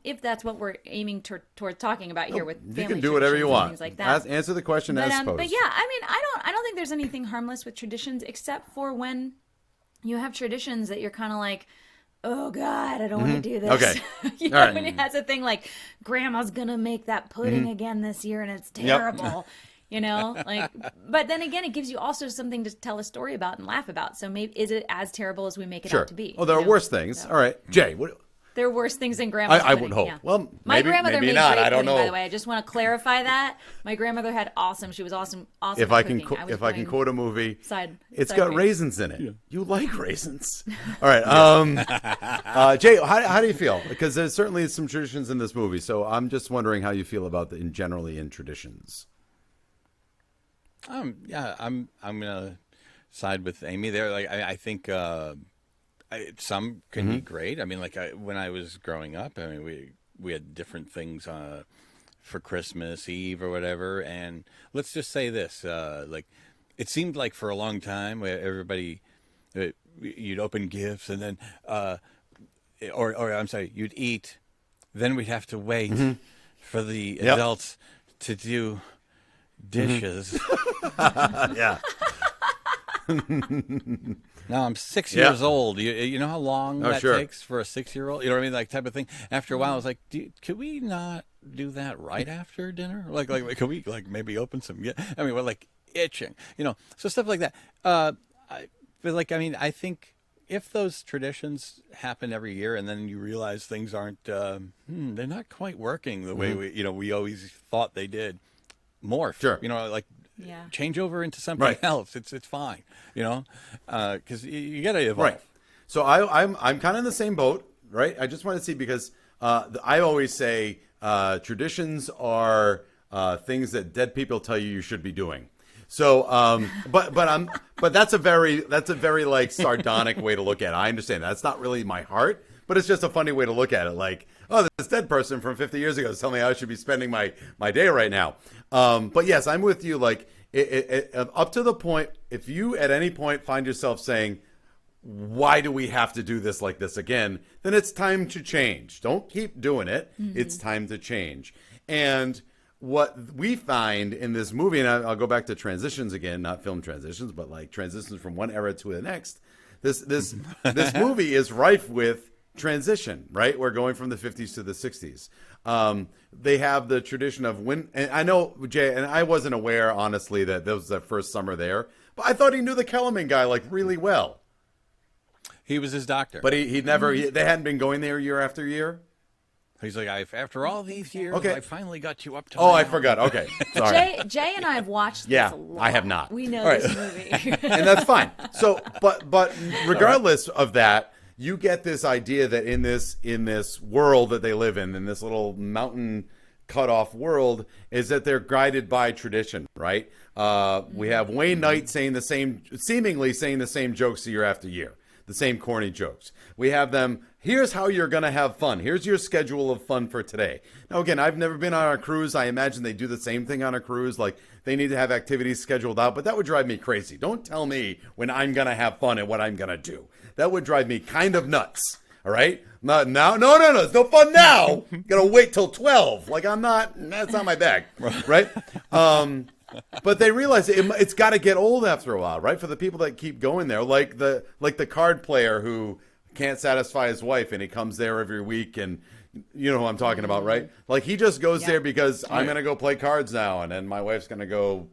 If that's what we're aiming toward talking about here with family, you can do whatever you want. Things like that. Answer the question as posed. But yeah, I mean, I don't think there's anything harmless with traditions, except for when you have traditions that you're kind of like, oh God, I don't want to do this. Okay. When it has a thing like grandma's gonna make that pudding again this year and it's terrible. But then again, it gives you also something to tell a story about and laugh about. So maybe is it as terrible as we make it out to be? Oh, there are worse things. So. All right, Jay. There are worse things than grandma's I pudding. would hope. Yeah. Well, my grandmother maybe made not. great I don't pudding, know. by the way. I just want to clarify that. My grandmother had awesome. She was awesome. If I can quote a movie, it's got raisins in it. Yeah. You like raisins. All right. Jay, how do you feel? Because there's certainly some traditions in this movie. So I'm just wondering how you feel about generally in traditions. Yeah, I'm gonna side with Amy there. I think some can be great. I mean, when I was growing up, I mean, we had different things for Christmas Eve or whatever. And let's just say this: it seemed like for a long time, where everybody you'd open gifts and then, or I'm sorry, you'd eat, then we'd have to wait for the adults to do dishes. Yeah. Now I'm 6 years old. You know how long that sure. takes for a 6-year-old? You know what I mean? Type of thing. After a while, I was like, could we not do that right after dinner? Could we maybe open some? I mean, we're itching, so stuff like that. I think if those traditions happen every year and then you realize things aren't, they're not quite working the way we always thought they did. Morph, sure. Change over into something else. It's fine, because you got to evolve. Right. So I'm kind of in the same boat, right? I just want to see because I always say traditions are things that dead people tell you should be doing. So, but that's a very sardonic way to look at it. I understand that's not really my heart, but it's just a funny way to look at it. This dead person from 50 years ago is telling me how I should be spending my day right now. But yes, I'm with you. Up to the point, if you at any point find yourself saying, why do we have to do this like this again? Then it's time to change. Don't keep doing it. Mm-hmm. It's time to change. And what we find in this movie, and I'll go back to transitions again, not film transitions, but transitions from one era to the next. This movie is rife with transition, right? We're going from the 50s to the 60s. They have the tradition of and I know, Jay, and I wasn't aware, honestly, that this was their first summer there, but I thought he knew the Kellerman guy really well. He was his doctor. But he never, they hadn't been going there year after year? He's like, after all these years, I finally got you up to I forgot. Okay, sorry. Jay and I have watched this a lot. I have not. We know this movie. And that's fine. So, but regardless of that, you get this idea that in this world that they live in this little mountain cut off world is that they're guided by tradition, right? We have Wayne Knight seemingly saying the same jokes year after year, the same corny jokes. We have them, here's how you're going to have fun. Here's your schedule of fun for today. Now, again, I've never been on a cruise. I imagine they do the same thing on a cruise. Like, they need to have activities scheduled out, but that would drive me crazy. Don't tell me when I'm going to have fun and what I'm going to do. That would drive me kind of nuts. All right? Not now. No. It's no fun now. Gotta wait till 12. Like, that's not my bag. Right? But they realize it's got to get old after a while, right? For the people that keep going there, like the card player who can't satisfy his wife and he comes there every week, and you know who I'm talking about, right? Like, he just goes there because I'm going to go play cards now, and then my wife's going to go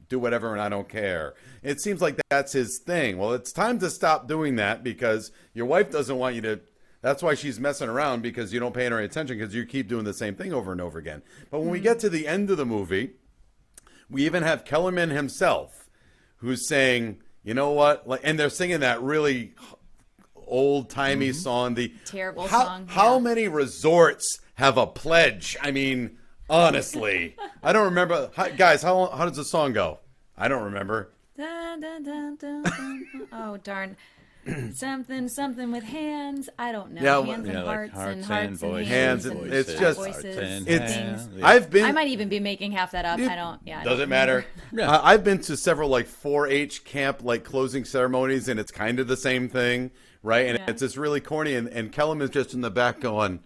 do whatever and I don't care. It seems like that's his thing. Well, it's time to stop doing that because your wife doesn't want you to. That's why she's messing around, because you don't pay her any attention because you keep doing the same thing over and over again. But when we get to the end of the movie, we even have Kellerman himself who's saying, you know what? Like, and they're singing that really old-timey song. The terrible song. How many resorts have a pledge? I mean, honestly, I don't remember. Guys, how does the song go? I don't remember. Dun, dun, dun, dun, dun. Oh, darn. something with hands. I don't know. Yeah, hands and like hearts and voices. hands and and it's just voices, it's things. I've I might even be making half that up. I don't. Yeah. Doesn't matter. Yeah. I've been to several like 4-H camp like closing ceremonies, and it's kind of the same thing, right? And it's just really corny. And Kellerman's just in the back going,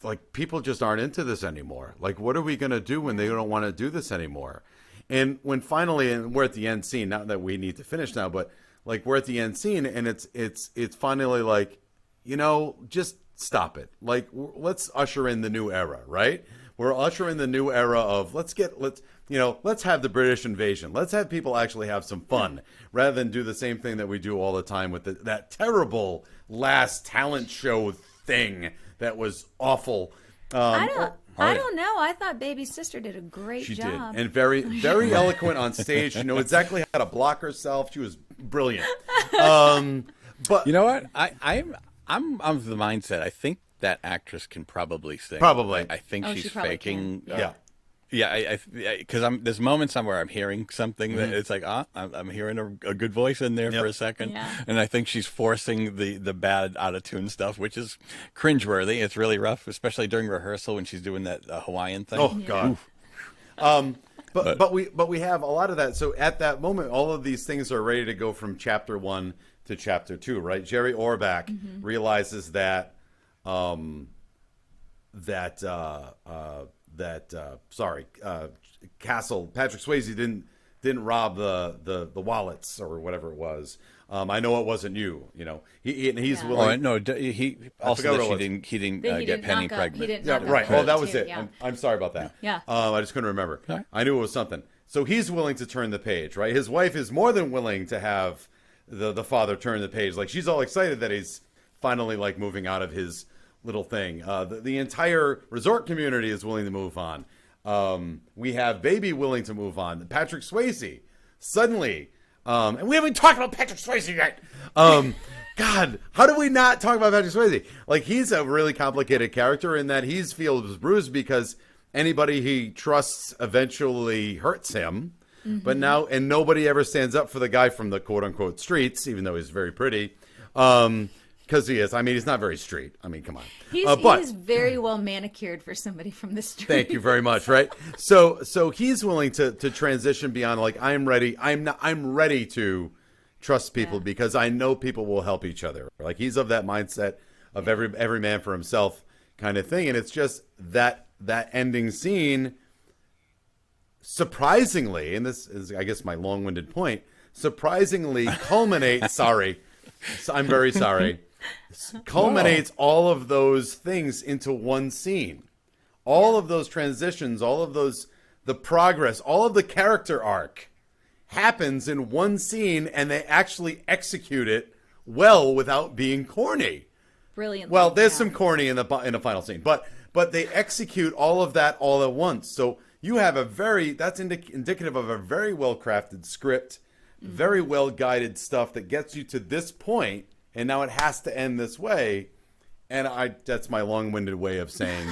like, people just aren't into this anymore. Like, what are we going to do when they don't want to do this anymore? And when finally, and we're at the end scene, not that we need to finish now, but like, we're at the end scene, and it's finally like, you know, just stop it. Like, let's usher in the new era, right? We're ushering the new era of let's have the British invasion. Let's have people actually have some fun rather than do the same thing that we do all the time with that terrible last talent show thing that was awful. I don't know. I thought Baby's sister did a great She job. did, and very, very eloquent on stage. She knew exactly how to block herself. She was brilliant. But you know what? I'm of the mindset. I think that actress can probably sing. Probably. I think Oh, she's she probably faking. can. yeah. Yeah, because there's moments where I'm hearing something that it's like, I'm hearing a good voice in there for a second, and I think she's forcing the bad out of tune stuff, which is cringeworthy. It's really rough, especially during rehearsal when she's doing that Hawaiian thing. Oh God. But we have a lot of that. So at that moment, all of these things are ready to go from chapter 1 to chapter 2, right? Jerry Orbach realizes that Castle Patrick Swayze didn't rob the wallets or whatever it was. I know it wasn't you. You know, he's willing. Oh no, he also that he didn't get Penny pregnant. Yeah, right. Oh, that was it. Yeah. I'm sorry about that. Yeah. I just couldn't remember. I knew it was something. So he's willing to turn the page, right? His wife is more than willing to have the father turn the page. Like, she's all excited that he's finally like moving out of his little thing. The entire resort community is willing to move on. We have Baby willing to move on. Patrick Swayze suddenly, and we haven't talked about Patrick Swayze yet. God, how do we not talk about Patrick Swayze? Like, he's a really complicated character in that he feels bruised because anybody he trusts eventually hurts him. But now, and nobody ever stands up for the guy from the quote unquote streets, even though he's very pretty. Because he is. I mean, he's not very street. I mean, come on. He's very well manicured for somebody from the street. Thank you very much. Right. So he's willing to transition beyond like, I'm ready. I'm ready to trust people because I know people will help each other. Like, he's of that mindset of every man for himself kind of thing. And it's just that ending scene, surprisingly, and this is, I guess, my long-winded point, surprisingly culminates. Sorry. I'm very sorry. Culminates all of those things into one scene. All of those transitions, all of those, the progress, all of the character arc happens in one scene, and they actually execute it well without being corny. Brilliant. Well, there's some corny in the final scene, but they execute all of that all at once. So you have that's indicative of a very well-crafted script, very well-guided stuff that gets you to this point, and now it has to end this way. And that's my long-winded way of saying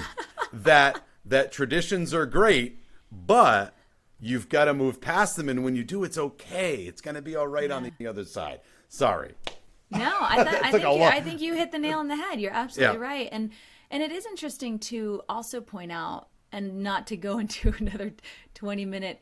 that that traditions are great, but you've got to move past them, and when you do, it's okay. It's going to be all right on the other side. Sorry. No, I think you hit the nail on the head. You're absolutely right. And it is interesting to also point out, and not to go into another 20-minute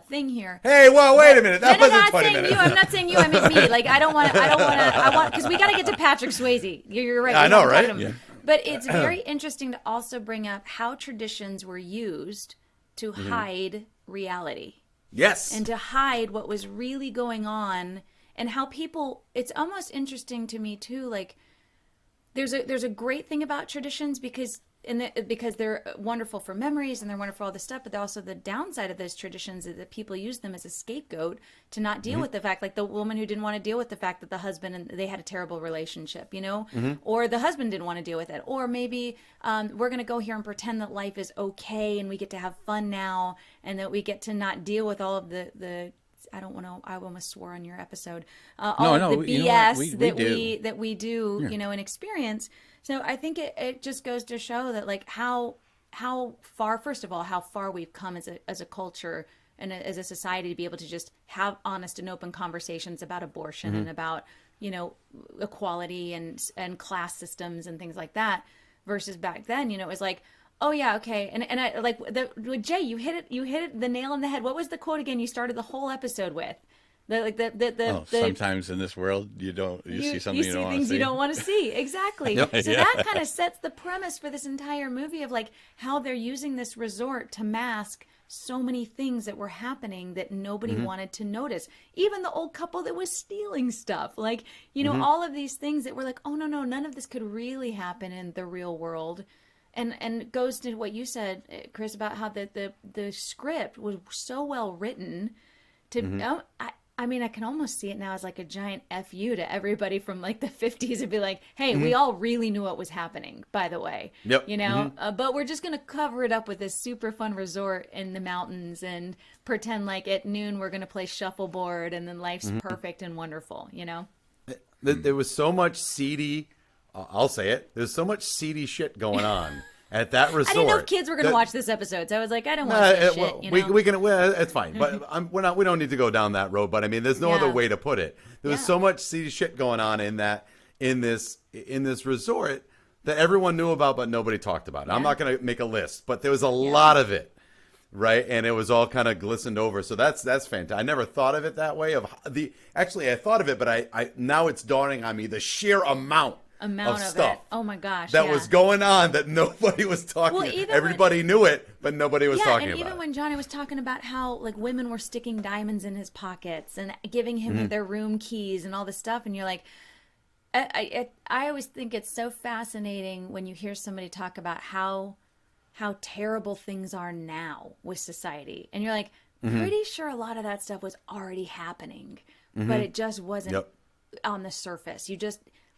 thing here. Hey, well, wait a minute. That wasn't 20 minutes. I'm not saying you. I meant me. Like, I want, because we got to get to Patrick Swayze. You're right. I know, right? Yeah. But it's very interesting to also bring up how traditions were used to hide reality. Yes. And to hide what was really going on, and how people, it's almost interesting to me too, like there's a great thing about traditions because they're wonderful for memories and they're wonderful for all this stuff, but also the downside of those traditions is that people use them as a scapegoat to not deal with the fact, like the woman who didn't want to deal with the fact that the husband and they had a terrible relationship, or the husband didn't want to deal with it, or maybe we're going to go here and pretend that life is okay and we get to have fun now, and that we get to not deal with all of the I almost swore on your episode. All of the BS that we do, and experience. So I think it just goes to show that, like, how far, first of all, how far we've come as a culture and as a society to be able to just have honest and open conversations about abortion and about, equality and class systems and things like that, versus back then, it was like, oh yeah, okay, and I like Jay, you hit it the nail on the head. What was the quote again? You started the whole episode with sometimes in this world you see something you don't want to see. Things you don't want to see. Exactly. So that kind of sets the premise for this entire movie of like how they're using this resort to mask so many things that were happening that nobody wanted to notice. Even the old couple that was stealing stuff, like all of these things that were like, oh no, none of this could really happen in the real world. And it goes to what you said, Chris, about how the script was so well written. I mean, I can almost see it now as like a giant FU to everybody from like the 50s and be like, hey, we all really knew what was happening, by the way. Yep. But we're just going to cover it up with this super fun resort in the mountains and pretend like at noon we're going to play shuffleboard and then life's perfect and wonderful, There was so much seedy, I'll say it, there's so much seedy shit going on at that resort. I didn't know if kids were going to watch this episode, so I was like, I don't want this shit. We can. It's fine, but we don't need to go down that road. But I mean, there's no other way to put it. There was so much seedy shit going on in this resort that everyone knew about, but nobody talked about it. I'm not going to make a list, but there was a lot of it, right? And it was all kind of glistened over. So that's fantastic. I never thought of it that way. Actually, I thought of it, but I now it's dawning on me the sheer amount of stuff. It. Oh my gosh. That was going on that nobody was talking about. Everybody knew it, but nobody was talking about it. Yeah, and even when Johnny was talking about how like women were sticking diamonds in his pockets and giving him their room keys and all this stuff, and you're like, I always think it's so fascinating when you hear somebody talk about how terrible things are now with society, and you're like, pretty sure a lot of that stuff was already happening, but it just wasn't on the surface.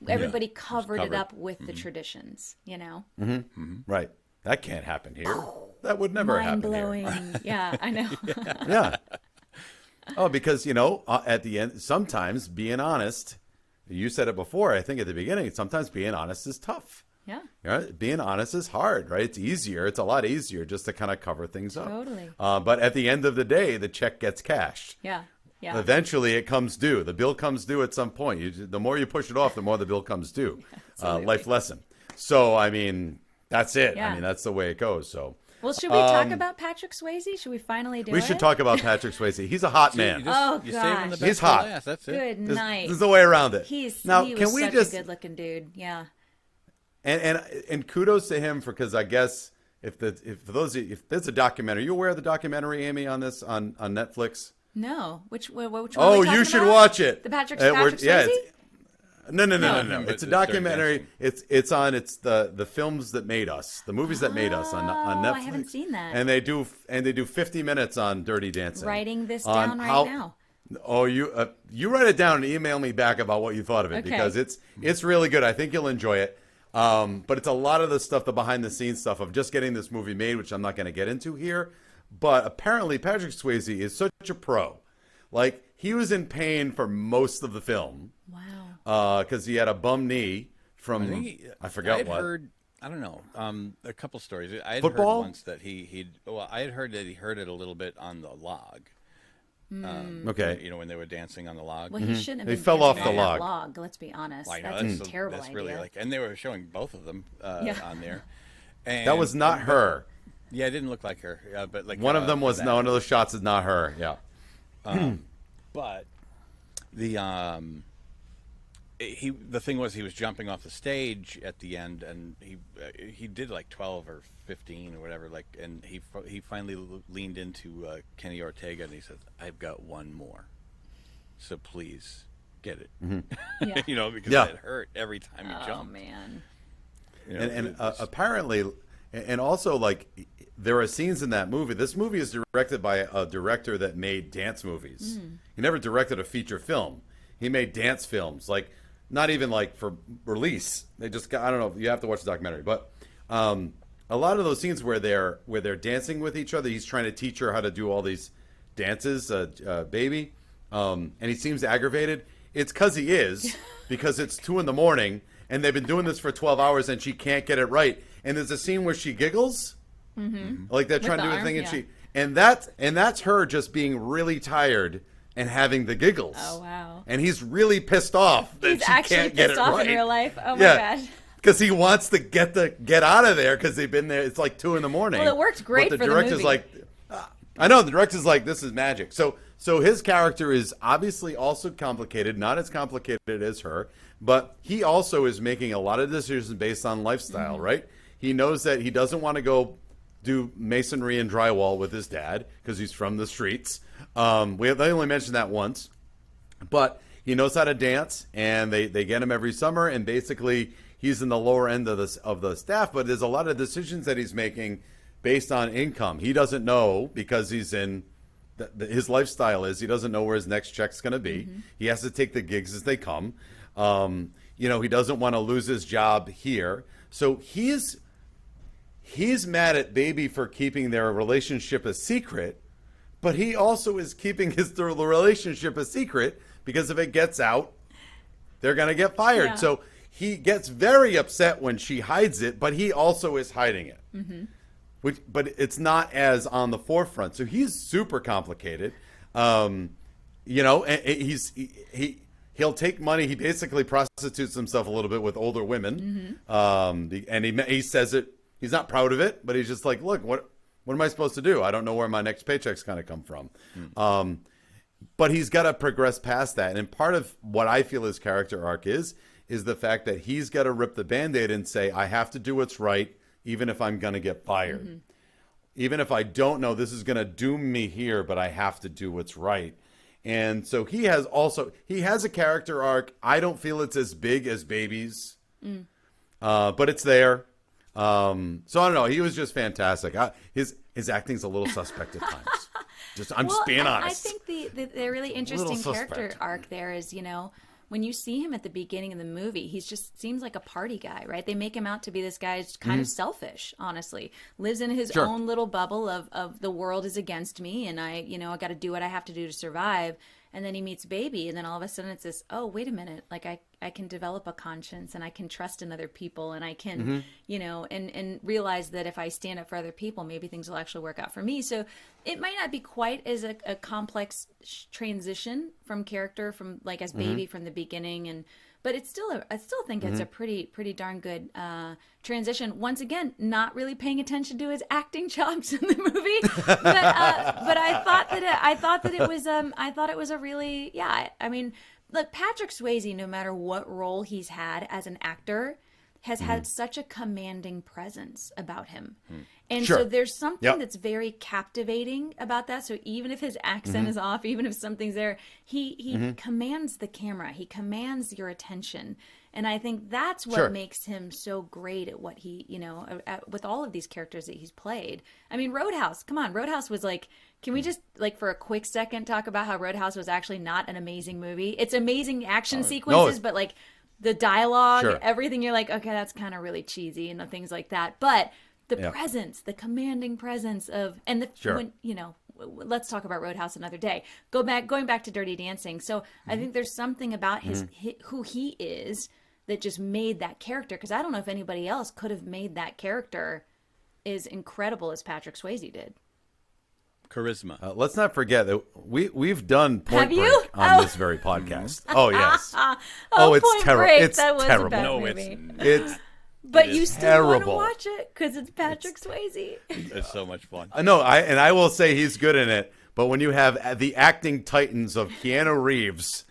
Everybody covered it up with the traditions, Right. That can't happen here. That would never happen here. Mind-blowing. Yeah, I know. Yeah. Oh, because, at the end, sometimes being honest, you said it before, I think at the beginning, sometimes being honest is tough. Yeah. Being honest is hard, right? It's easier. It's a lot easier just to kind of cover things up. Totally. But at the end of the day, the check gets cashed. Yeah. Yeah. Eventually, it comes due. The bill comes due at some point. The more you push it off, the more the bill comes due. Life lesson. So, I mean, that's it. Yeah. I mean, that's the way it goes. So, well, should we talk about Patrick Swayze? Should we finally do it? We should talk about Patrick Swayze. He's a hot man. Oh, you're gosh. saving the best He's for hot. last. That's it. Good night. There's no way around it. He was can we such just a good-looking dude. Yeah. And kudos to him because I guess if there's a documentary, you aware of the documentary, Amy, on this on Netflix? No. Which one? Oh, you should watch it. The Patrick Swayze? No. It's a documentary. It's the films that made us, the movies that made us on Netflix. I haven't seen that. And they do 50 minutes on Dirty Dancing. Writing this down right now. Oh, you write it down and email me back about what you thought of it because it's really good. I think you'll enjoy it. But it's a lot of the stuff, the behind the scenes stuff of just getting this movie made, which I'm not going to get into here. But apparently Patrick Swayze is such a pro. Like, he was in pain for most of the film. Wow. Because he had a bum knee from, I forgot what. I don't know. A couple stories. I had Football? heard once that I had heard that he heard it a little bit on the log. Okay. You know, when they were dancing on the log. Well, he shouldn't have They been fell off dancing the on that log. Let's be honest. I know, That's a terrible that's idea. really and they were showing both of them Yeah. on there. And, That was not her. Yeah, it didn't look like her. But like One of them was that. no. One of those shots is not her. Yeah. But the the thing was he was jumping off the stage at the end, and he did like 12 or 15 or whatever, like, and he finally leaned into Kenny Ortega and he said, "I've got one more, so please get it." Yeah. You know, because Yeah. it hurt every time he Oh jumped. man. You know, And apparently, and also, like, there are scenes in that movie. This movie is directed by a director that made dance movies. He never directed a feature film. He made dance films, like, not even like for release. They just got, I don't know. You have to watch the documentary, but a lot of those scenes where they're dancing with each other, he's trying to teach her how to do all these dances, baby, and he seems aggravated. It's because he is, because it's 2 a.m. and they've been doing this for 12 hours and she can't get it right. And there's a scene where she giggles, like they're trying to the do a arm, thing, yeah. and that's her just being really tired and having the giggles. Oh, wow. And he's really pissed off that He's she actually can't get it pissed off right in real life. Oh my Yeah. god. Because he wants to get out of there because they've been there. It's like 2 a.m. Well, it worked great But for the director's movie. like, I know the director's like, this is magic. So his character is obviously also complicated, not as complicated as her, but he also is making a lot of decisions based on lifestyle, right? He knows that he doesn't want to go do masonry and drywall with his dad because he's from the streets. They only mentioned that once. But he knows how to dance, and they get him every summer, and basically he's in the lower end of the staff, but there's a lot of decisions that he's making based on income. He doesn't know because he's in his lifestyle is he doesn't know where his next check's going to be. He has to take the gigs as they come. You know, he doesn't want to lose his job here. So he's mad at Baby for keeping their relationship a secret, but he also is keeping the relationship a secret because if it gets out, they're going to get fired. Yeah. So he gets very upset when she hides it, but he also is hiding it. But it's not as on the forefront. So he's super complicated. You know, and he'll take money. He basically prostitutes himself a little bit with older women. And he says it. He's not proud of it, but he's just like, look, what am I supposed to do? I don't know where my next paycheck's going to come from. But he's got to progress past that. And part of what I feel his character arc is the fact that he's got to rip the Band-Aid and say, I have to do what's right, even if I'm going to get fired. Even if I don't know this is going to doom me here, but I have to do what's right. And so he has a character arc. I don't feel it's as big as Baby's, but it's there. So I don't know. He was just fantastic. His acting's a little suspect at times. I'm just being honest. I think the really interesting character suspect. arc there is, you know, when you see him at the beginning of the movie, he just seems like a party guy, right? They make him out to be this guy who's kind of selfish, honestly. Lives in his Sure. own little bubble of the world is against me and I got to do what I have to do to survive. And then he meets Baby, and then all of a sudden it's this, oh, wait a minute, like I can develop a conscience and I can trust in other people and I can, and realize that if I stand up for other people, maybe things will actually work out for me. So it might not be quite as a complex transition from character from like as Baby from the beginning, but it's still I still think it's a pretty darn good transition. Once again, not really paying attention to his acting chops in the movie, but I thought that it was a really I mean, look, Patrick Swayze, no matter what role he's had as an actor, has had such a commanding presence about him. And Sure. so there's something Yep. that's very captivating about that. So even if his accent is off, even if something's there, he commands the camera. He commands your attention. And I think that's what Sure. makes him so great at what he, with all of these characters that he's played. I mean, Roadhouse, come on. Roadhouse was like, can we just, like, for a quick second talk about how Roadhouse was actually not an amazing movie? It's amazing action sequences, but, like, the dialogue, Sure. everything, you're like, okay, that's kind of really cheesy and things like that. But the Yeah. presence, the commanding presence of, and the, Sure. when, let's talk about Roadhouse another day. Going back to Dirty Dancing. So I think there's something about who he is that just made that character, because I don't know if anybody else could have made that character as incredible as Patrick Swayze did. Charisma. Let's not forget that we've done Point Have you? Break on Oh. this very podcast. Oh yes. Oh, it's Point terrible. Break, It's that was terrible. a bad No, movie. It's But It you is still want to terrible. watch it because it's Patrick Swayze. It's so much fun. no. I will say he's good in it. But when you have the acting titans of Keanu Reeves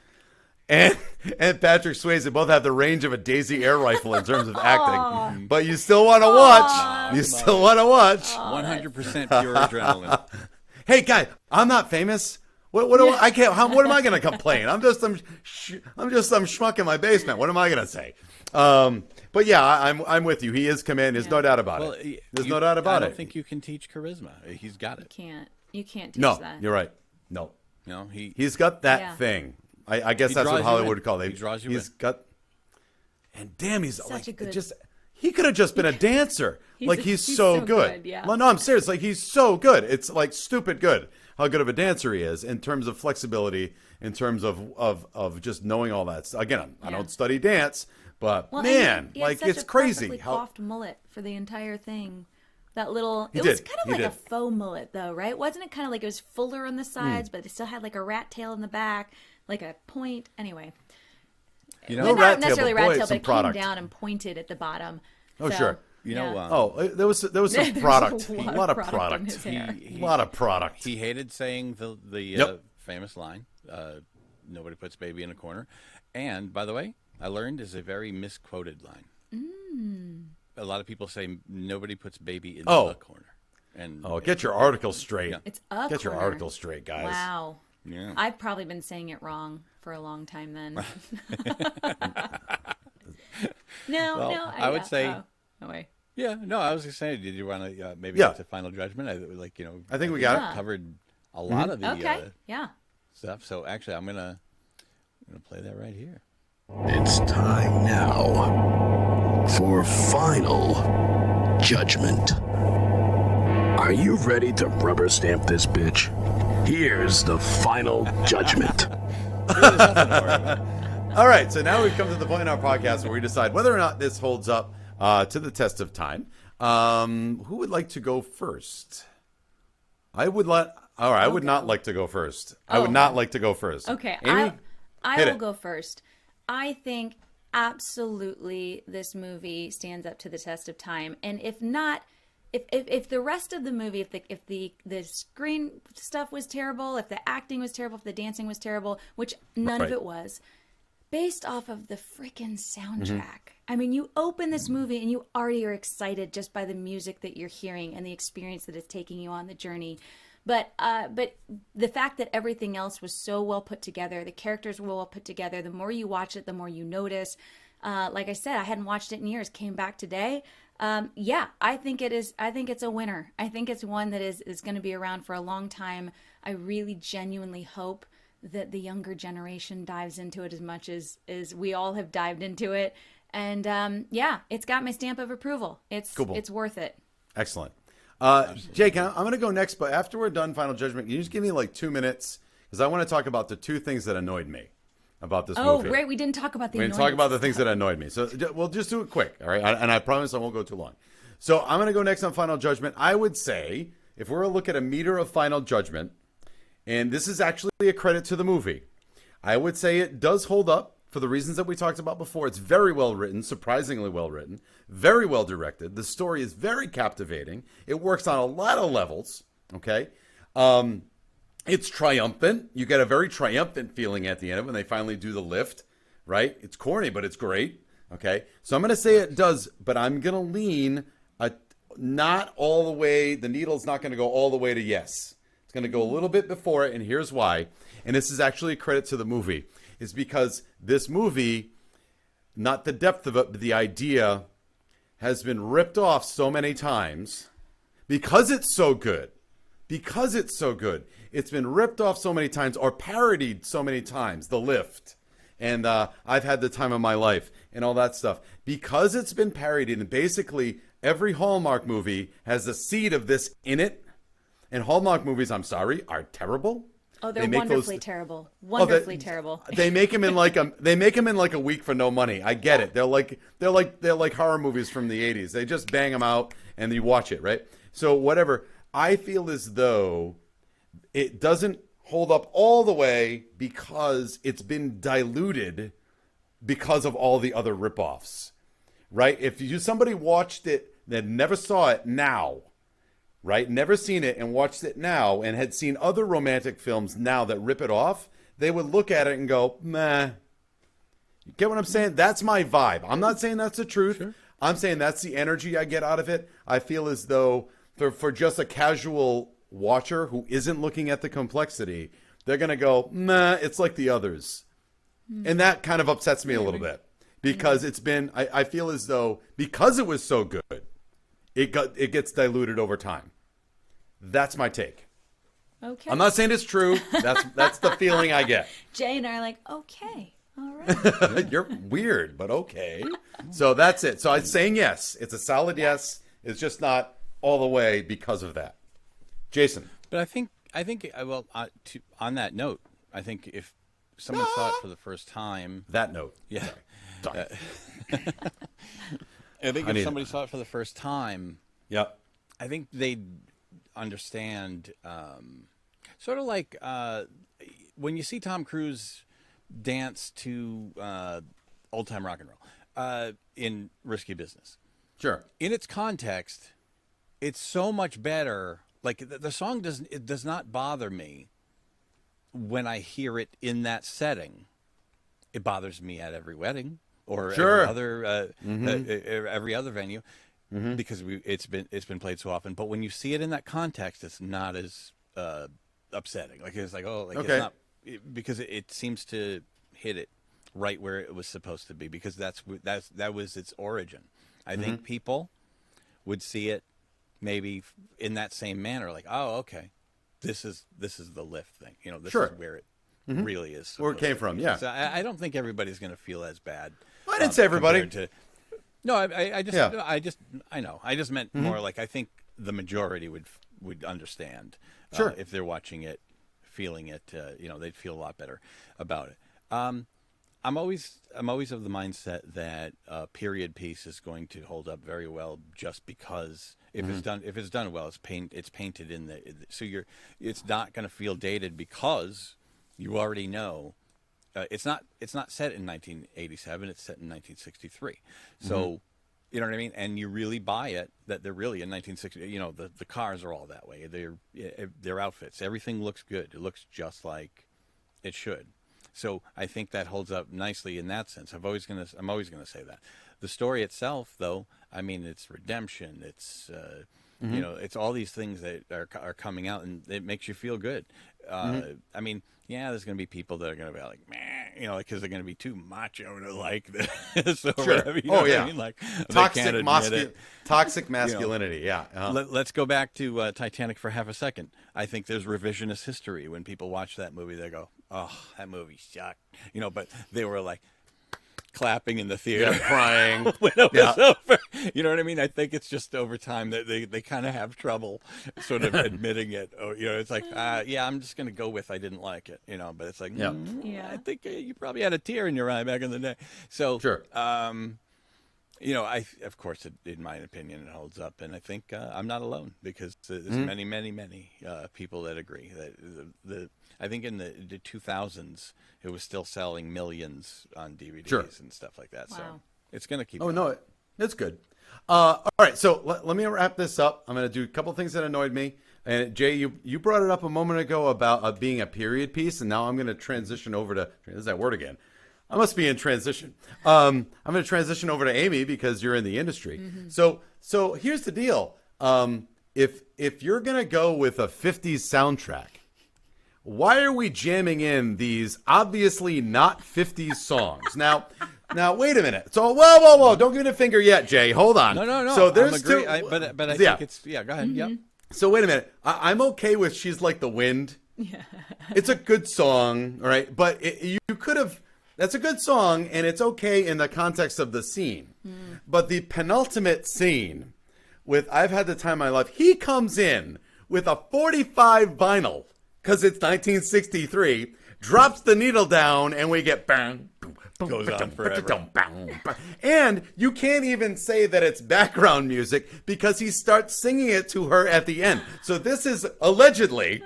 and Patrick Swayze both have the range of a Daisy air rifle in terms of acting, but you still want to watch. You still want to watch. 100% pure adrenaline. Hey, guy, I'm not famous. What do I can't? What am I going to complain? I'm just some schmuck in my basement. What am I going to say? But yeah, I'm with you. He is command. There's no doubt about it. There's no doubt about I it. don't think you can teach charisma. He's got it. You can't teach No, that. you're right. No, No, he's got that Yeah. thing. I guess He that's draws what you Hollywood in. would call it. He draws you He's in. got. And damn, he's Such like a good- just. He could have just been a dancer. He's he's so so good. good, yeah. No, I'm serious. Like he's so good. It's like stupid good. How good of a dancer he is in terms of flexibility, in terms of just knowing all that. Again, I don't study dance, but Well, man, and he had like such it's a crazy. perfectly coiffed mullet for the entire thing. That little, He it was did. kind of He like a did. faux mullet, though, right? Wasn't it kind of like it was fuller on the sides, but it still had like a rat tail in the back, like a point. Anyway, You No know, but rat not tail, necessarily but rat boy, tail, it's but some it product. came down and pointed at the bottom. Oh, So, sure. you know, yeah. Oh, there was some There's product. a A lot lot of of product on product. his hair. A lot of product. he hated saying the Yep. famous line, nobody puts baby in a corner. And, by the way, I learned is a very misquoted line. A lot of people say nobody puts baby in Oh. the corner. And Oh, get your article straight. Yeah. It's a Get your corner. article straight, guys. Wow. Yeah. I've probably been saying it wrong for a long time then. No, Well, no. I would say- no way. Yeah, no, I was just saying, did you want to maybe Yeah. get to Final Judgment? I think we got Yeah. covered a lot of the Okay. Yeah. stuff. So actually, I'm gonna play that right here. It's time now for Final Judgment. Are you ready to rubber stamp this bitch? Here's the Final Judgment. There's nothing to worry about. All right, so now we've come to the point in our podcast where we decide whether or not this holds up to the test of time. Who would like to go first? I would not like to go first. I would not like to go first. Okay, Amy? I Hit will it. go first. I think absolutely this movie stands up to the test of time, and if not, if the rest of the movie, if the screen stuff was terrible, if the acting was terrible, if the dancing was terrible, which none of Right. it was, based off of the freaking soundtrack. I mean, you open this movie and you already are excited just by the music that you're hearing and the experience that it's taking you on the journey. But the fact that everything else was so well put together, the characters were well put together, the more you watch it, the more you notice. Like I said, I hadn't watched it in years, came back today. Yeah, I think it is. I think it's a winner. I think it's one that is going to be around for a long time. I really genuinely hope that the younger generation dives into it as much as we all have dived into it. And yeah, it's got my stamp of approval. It's Cool. it's worth it. Excellent. Jake, I'm going to go next, but after we're done Final Judgment, can you just give me like 2 minutes? Because I want to talk about the two things that annoyed me about this Oh, movie. right. We didn't talk about the We're going to talk about the annoyances. things that annoyed me. So we'll just do it quick, all right? And I promise I won't go too long. So I'm going to go next on Final Judgment. I would say, if we're to look at a meter of Final Judgment, and this is actually a credit to the movie, I would say it does hold up for the reasons that we talked about before. It's very well written, surprisingly well written, very well directed. The story is very captivating. It works on a lot of levels, okay? It's triumphant. You get a very triumphant feeling at the end of it when they finally do the lift, right? It's corny, but it's great, okay? So I'm going to say it does, but I'm going to lean not all the way. The needle's not going to go all the way to yes. It's going to go a little bit before it, and here's why. And this is actually a credit to the movie. Is because this movie, not the depth of it, but the idea has been ripped off so many times because it's so good. Because it's so good. It's been ripped off so many times or parodied so many times. The Lift. And I've had the time of my life and all that stuff. Because it's been parodied, and basically every Hallmark movie has a seed of this in it. And Hallmark movies, I'm sorry, are terrible. Oh, they're They make wonderfully those, terrible. Oh, Wonderfully terrible. They make them in like a week for no money. I get it. They're like horror movies from the 80s. They just bang them out and you watch it, right? So whatever. I feel as though it doesn't hold up all the way because it's been diluted because of all the other ripoffs, right? If somebody watched it that never saw it now, right? Never seen it and watched it now and had seen other romantic films now that rip it off, they would look at it and go, meh. You get what I'm saying? That's my vibe. I'm not saying that's the truth. Sure. I'm saying that's the energy I get out of it. I feel as though for just a casual watcher who isn't looking at the complexity, they're going to go, meh, it's like the others. And that kind of upsets me a little bit because it's been, I feel as though because it was so good, it gets diluted over time. That's my take. Okay. I'm not saying it's true. That's the feeling I get. Jay and I are like, okay, all right. You're weird, but okay. So that's it. So I'm saying yes. It's a solid yes. It's just not all the way because of that. Jason. But I think well, on that note, I think if someone saw it for the first time, That note. yeah. Sorry. I think if somebody saw it for the first time, Yep. I think they'd understand, sort of like when you see Tom Cruise dance to old time rock and roll in Risky Business. Sure. In its context, it's so much better. Like the song does not bother me when I hear it in that setting. It bothers me at every wedding or Sure. every other venue because it's been played so often. But when you see it in that context, it's not as upsetting. Like it's like Okay. it's not because it seems to hit it right where it was supposed to be because that was its origin. I think people would see it maybe in that same manner, like, oh, okay, this is the lift thing. You know, this Sure. is where it really is. Where it came from, yeah. So I don't think everybody's going to feel as bad. I didn't say everybody. No, I just, Yeah. I know. I just meant more like I think the majority would understand Sure. if they're watching it, feeling it. They'd feel a lot better about it. I'm always of the mindset that a period piece is going to hold up very well just because if it's done well, it's painted in it's not going to feel dated because you already know it's not set in 1987, it's set in 1963. So you know what I mean, and you really buy it that they're really in 1960. You know, the cars are all that way. Their outfits, everything looks good. It looks just like it should. So I think that holds up nicely in that sense. I'm always gonna say that. The story itself, though, I mean, it's redemption. It's it's all these things that are coming out, and it makes you feel good. I mean, yeah, there's gonna be people that are gonna be like, meh, because they're gonna be too macho to like this. Or Sure. whatever, you know what I mean? Like toxic masculinity. Yeah. Let's go back to Titanic for half a second. I think there's revisionist history when people watch that movie. They go, "Oh, that movie sucked," but they were like clapping in the theater, crying when it was over. You know what I mean? I think it's just over time that they kind of have trouble sort of admitting it. Or it's like, I'm just going to go with I didn't like it. But it's like, I think you probably had a tear in your eye back in the day. So sure. Of course, in my opinion, it holds up, and I think I'm not alone because there's many, many, many people that agree that I think in the 2000s it was still selling millions on DVDs and stuff like that. Wow. So it's going to keep. Oh no, it's good. All right, so let me wrap this up. I'm going to do a couple things that annoyed me. And Jay, you brought it up a moment ago about being a period piece, and now I'm going to transition over to there's that word again. I must be in transition. I'm going to transition over to Amy because you're in the industry. So here's the deal. If you're going to go with a 50s soundtrack, why are we jamming in these obviously not 50s songs? Now wait a minute. So whoa, don't give me a finger yet, Jay. Hold on. No. So there's two. But I think it's go ahead. Yep. So wait a minute. I'm okay with She's Like the Wind. Yeah. It's a good song, all right? But you could have. That's a good song, and it's okay in the context of the scene. But the penultimate scene with I've Had the Time of My Life, he comes in with a 45 vinyl because it's 1963, drops the needle down, and we get bang. Goes on forever. And you can't even say that it's background music because he starts singing it to her at the end. So this is allegedly,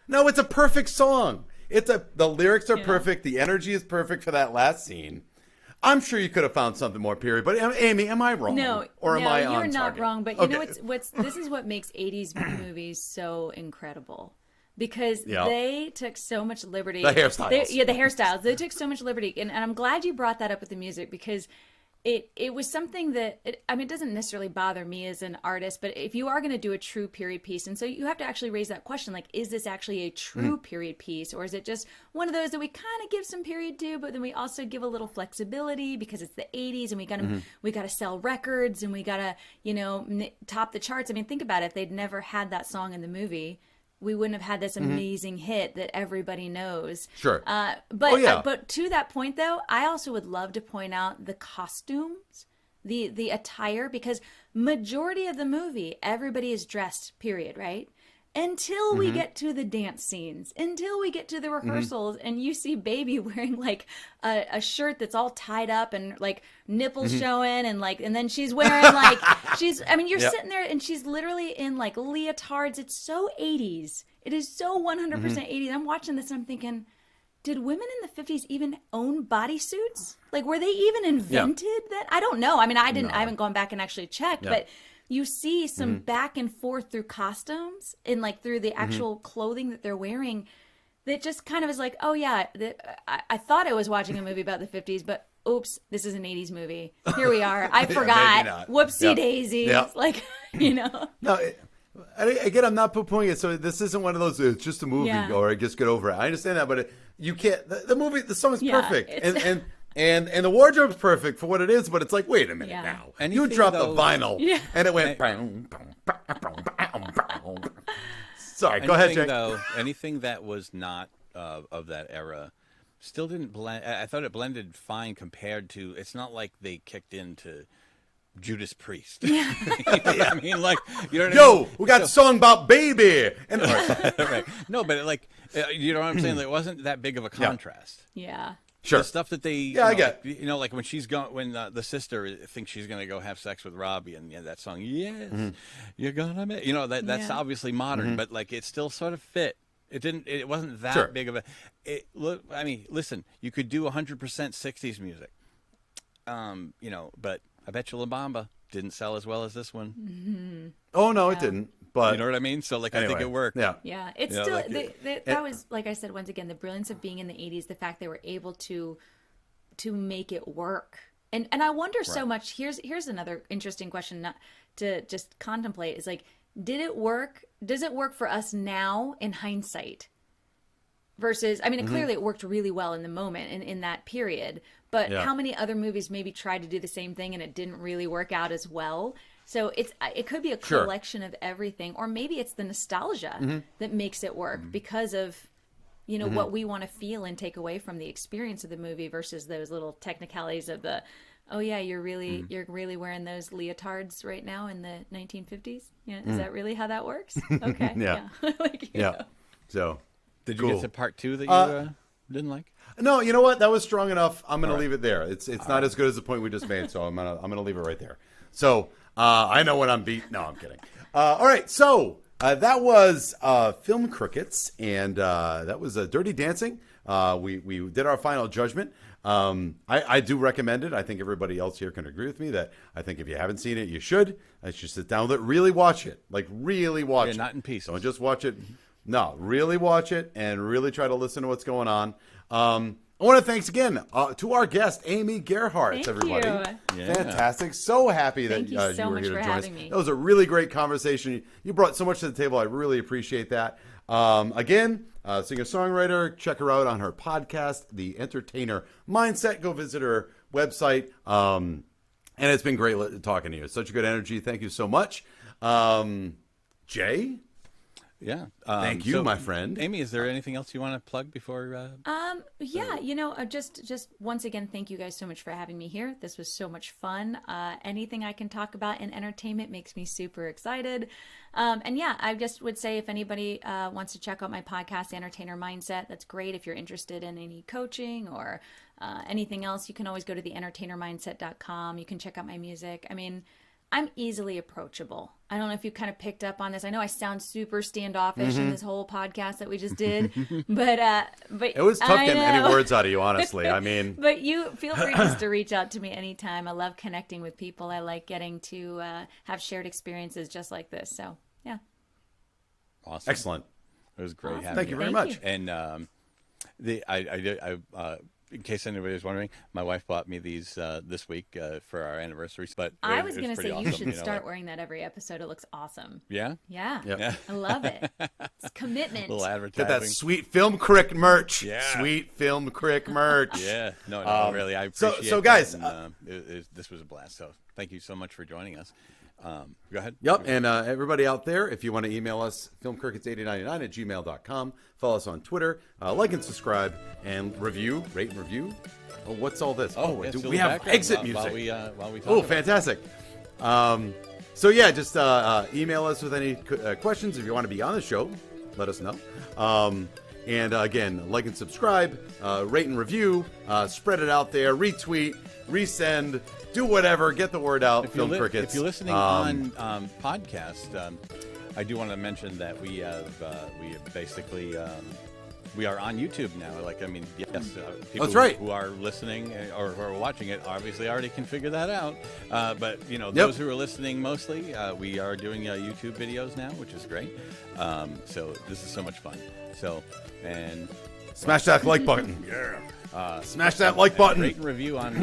no, it's a perfect song. The lyrics are perfect. The energy is perfect for that last scene. I'm sure you could have found something more period, but Amy, am I wrong? No, or am I on you're not target? wrong. But you know what's this is what makes 80s movies so incredible. Because they took so much liberty. The hairstyles. The hairstyles. They took so much liberty. And I'm glad you brought that up with the music because it was something that, it doesn't necessarily bother me as an artist, but if you are going to do a true period piece, and so you have to actually raise that question, like, is this actually a true period piece? Or is it just one of those that we kind of give some period to, but then we also give a little flexibility because it's the 80s and we got to sell records and we got to, top the charts. I mean, think about it. If they'd never had that song in the movie, we wouldn't have had this amazing hit that everybody knows. Sure. But to that point, though, I also would love to point out the costumes, the attire, because majority of the movie, everybody is dressed, period, right? Until we get to the dance scenes, until we get to the rehearsals, and you see Baby wearing like a shirt that's all tied up and like nipples showing, and then she's wearing like you're sitting there and she's literally in like leotards. It's so 80s. It is so 100% 80s. I'm watching this and I'm thinking, did women in the 50s even own bodysuits? Like, were they even invented that? I don't know. I mean, I haven't gone back and actually checked, but you see some back and forth through costumes and like through the actual clothing that they're wearing that just kind of is like, oh yeah, I thought I was watching a movie about the 50s, but oops, this is an 80s movie. Here we are. I forgot. Whoopsie daisies. Yep. Like, No, again, I'm not poo-pooing it. So this isn't one of those, it's just a movie or I just get over it. I understand that, but you can't, the song is perfect. And the wardrobe's perfect for what it is, but it's like, wait a minute now. You dropped the vinyl, and it went. Sorry, go ahead, Jay. Anything that was not of that era still didn't blend. I thought it blended fine compared to. It's not like they kicked into Judas Priest. Yeah. I mean, like, you know what I mean? We got a song about Baby. And right. No, but like, you know what I'm saying? It wasn't that big of a contrast. Yeah. Sure. The stuff that they, I get. Like when she's going, when the sister thinks she's going to go have sex with Robbie, and that song, yes, you're gonna make, that's obviously modern, but like it still sort of fit. It wasn't that big of a. I mean, listen, you could do 100% '60s music, but I bet you La Bamba didn't sell as well as this one. Mm-hmm. Oh no, it didn't. But you know what I mean? So, like, anyway, I think it worked. Yeah. It's still that was, like I said, once again, the brilliance of being in the 80s. The fact they were able to make it work, and I wonder so much. Here's another interesting question not to just contemplate: is like, did it work? Does it work for us now in hindsight? Versus, I mean, clearly it worked really well in the moment and in that period. But how many other movies maybe tried to do the same thing and it didn't really work out as well? So it could be a collection of everything, or maybe it's the nostalgia that makes it work because of, what we want to feel and take away from the experience of the movie versus those little technicalities of the, oh yeah, you're really wearing those leotards right now in the 1950s. Yeah, is that really how that works? Okay, So, did you get to part 2 that you didn't like? No, you know what? That was strong enough. I'm going to leave it there. It's not as good as the point we just made, so I'm gonna leave it right there. So. I know when I'm beat. No, I'm kidding. All right, so that was Film Crickets, and that was Dirty Dancing. We did our final judgment. I do recommend it. I think everybody else here can agree with me that I think if you haven't seen it, you should. I should sit down with it. Really watch it. Like, really watch it. Not in pieces. Don't just watch it. No, really watch it and really try to listen to what's going on. I want to thanks again to our guest, Amy Gerhardt, everybody. You. Fantastic. So happy that you were here to join us. That was a really great conversation. You brought so much to the table. I really appreciate that. Again, singer-songwriter. Check her out on her podcast, The Entertainer Mindset. Go visit her website. And it's been great talking to you. Such good energy. Thank you so much. Jay? Yeah. Thank you, my friend. Amy, is there anything else you want to plug before? Yeah, just once again, thank you guys so much for having me here. This was so much fun. Anything I can talk about in entertainment makes me super excited. And yeah, I just would say if anybody wants to check out my podcast, The Entertainer Mindset, that's great. If you're interested in any coaching or anything else, you can always go to theentertainermindset.com. You can check out my music. I mean, I'm easily approachable. I don't know if you kind of picked up on this. I know I sound super standoffish in this whole podcast that we just did, but It was tough getting any words out of you, honestly. I mean, but you feel free just to reach out to me anytime. I love connecting with people. I like getting to have shared experiences just like this. So yeah, Awesome. excellent. It was great having Thank you very Thank much. you. And in case anybody was wondering, my wife bought me these this week for our anniversary. But I it was was going to pretty say you awesome, should know, start like- wearing that every episode. It looks awesome. Yeah. Yeah, Yep. I love it. It's commitment. Little Get advertising. that sweet Film Crick merch. Yeah. Sweet Film Crick merch. Yeah. No, really, I so- appreciate so that, guys, and, this was a blast. So thank you so much for joining us. Go ahead. Yep, and everybody out there, if you want to email us, filmcrickets8099@gmail.com. Follow us on Twitter, like and subscribe, and rate and review. Oh, what's all this? Oh, yeah, do still we the have background exit while music? while we talk Oh, about it. fantastic. So yeah, just email us with any questions. If you want to be on the show, let us know. And again, like and subscribe, rate and review, spread it out there, retweet, resend, do whatever, get the word out. Film Crickets. If you're listening on podcast, I do want to mention that we have basically we are on YouTube now. Like, I mean, yes, people That's right. who are listening or who are watching it obviously already can figure that out. But Yep. those who are listening mostly, we are doing YouTube videos now, which is great. So this is so much fun. So and Smash that like button. Smash that like button. rate and review on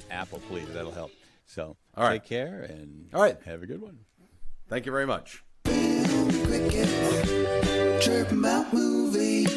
Apple, please. That'll help. So All right. take care and All right. have a good one. Thank you very much. Crickets, chirping about movies.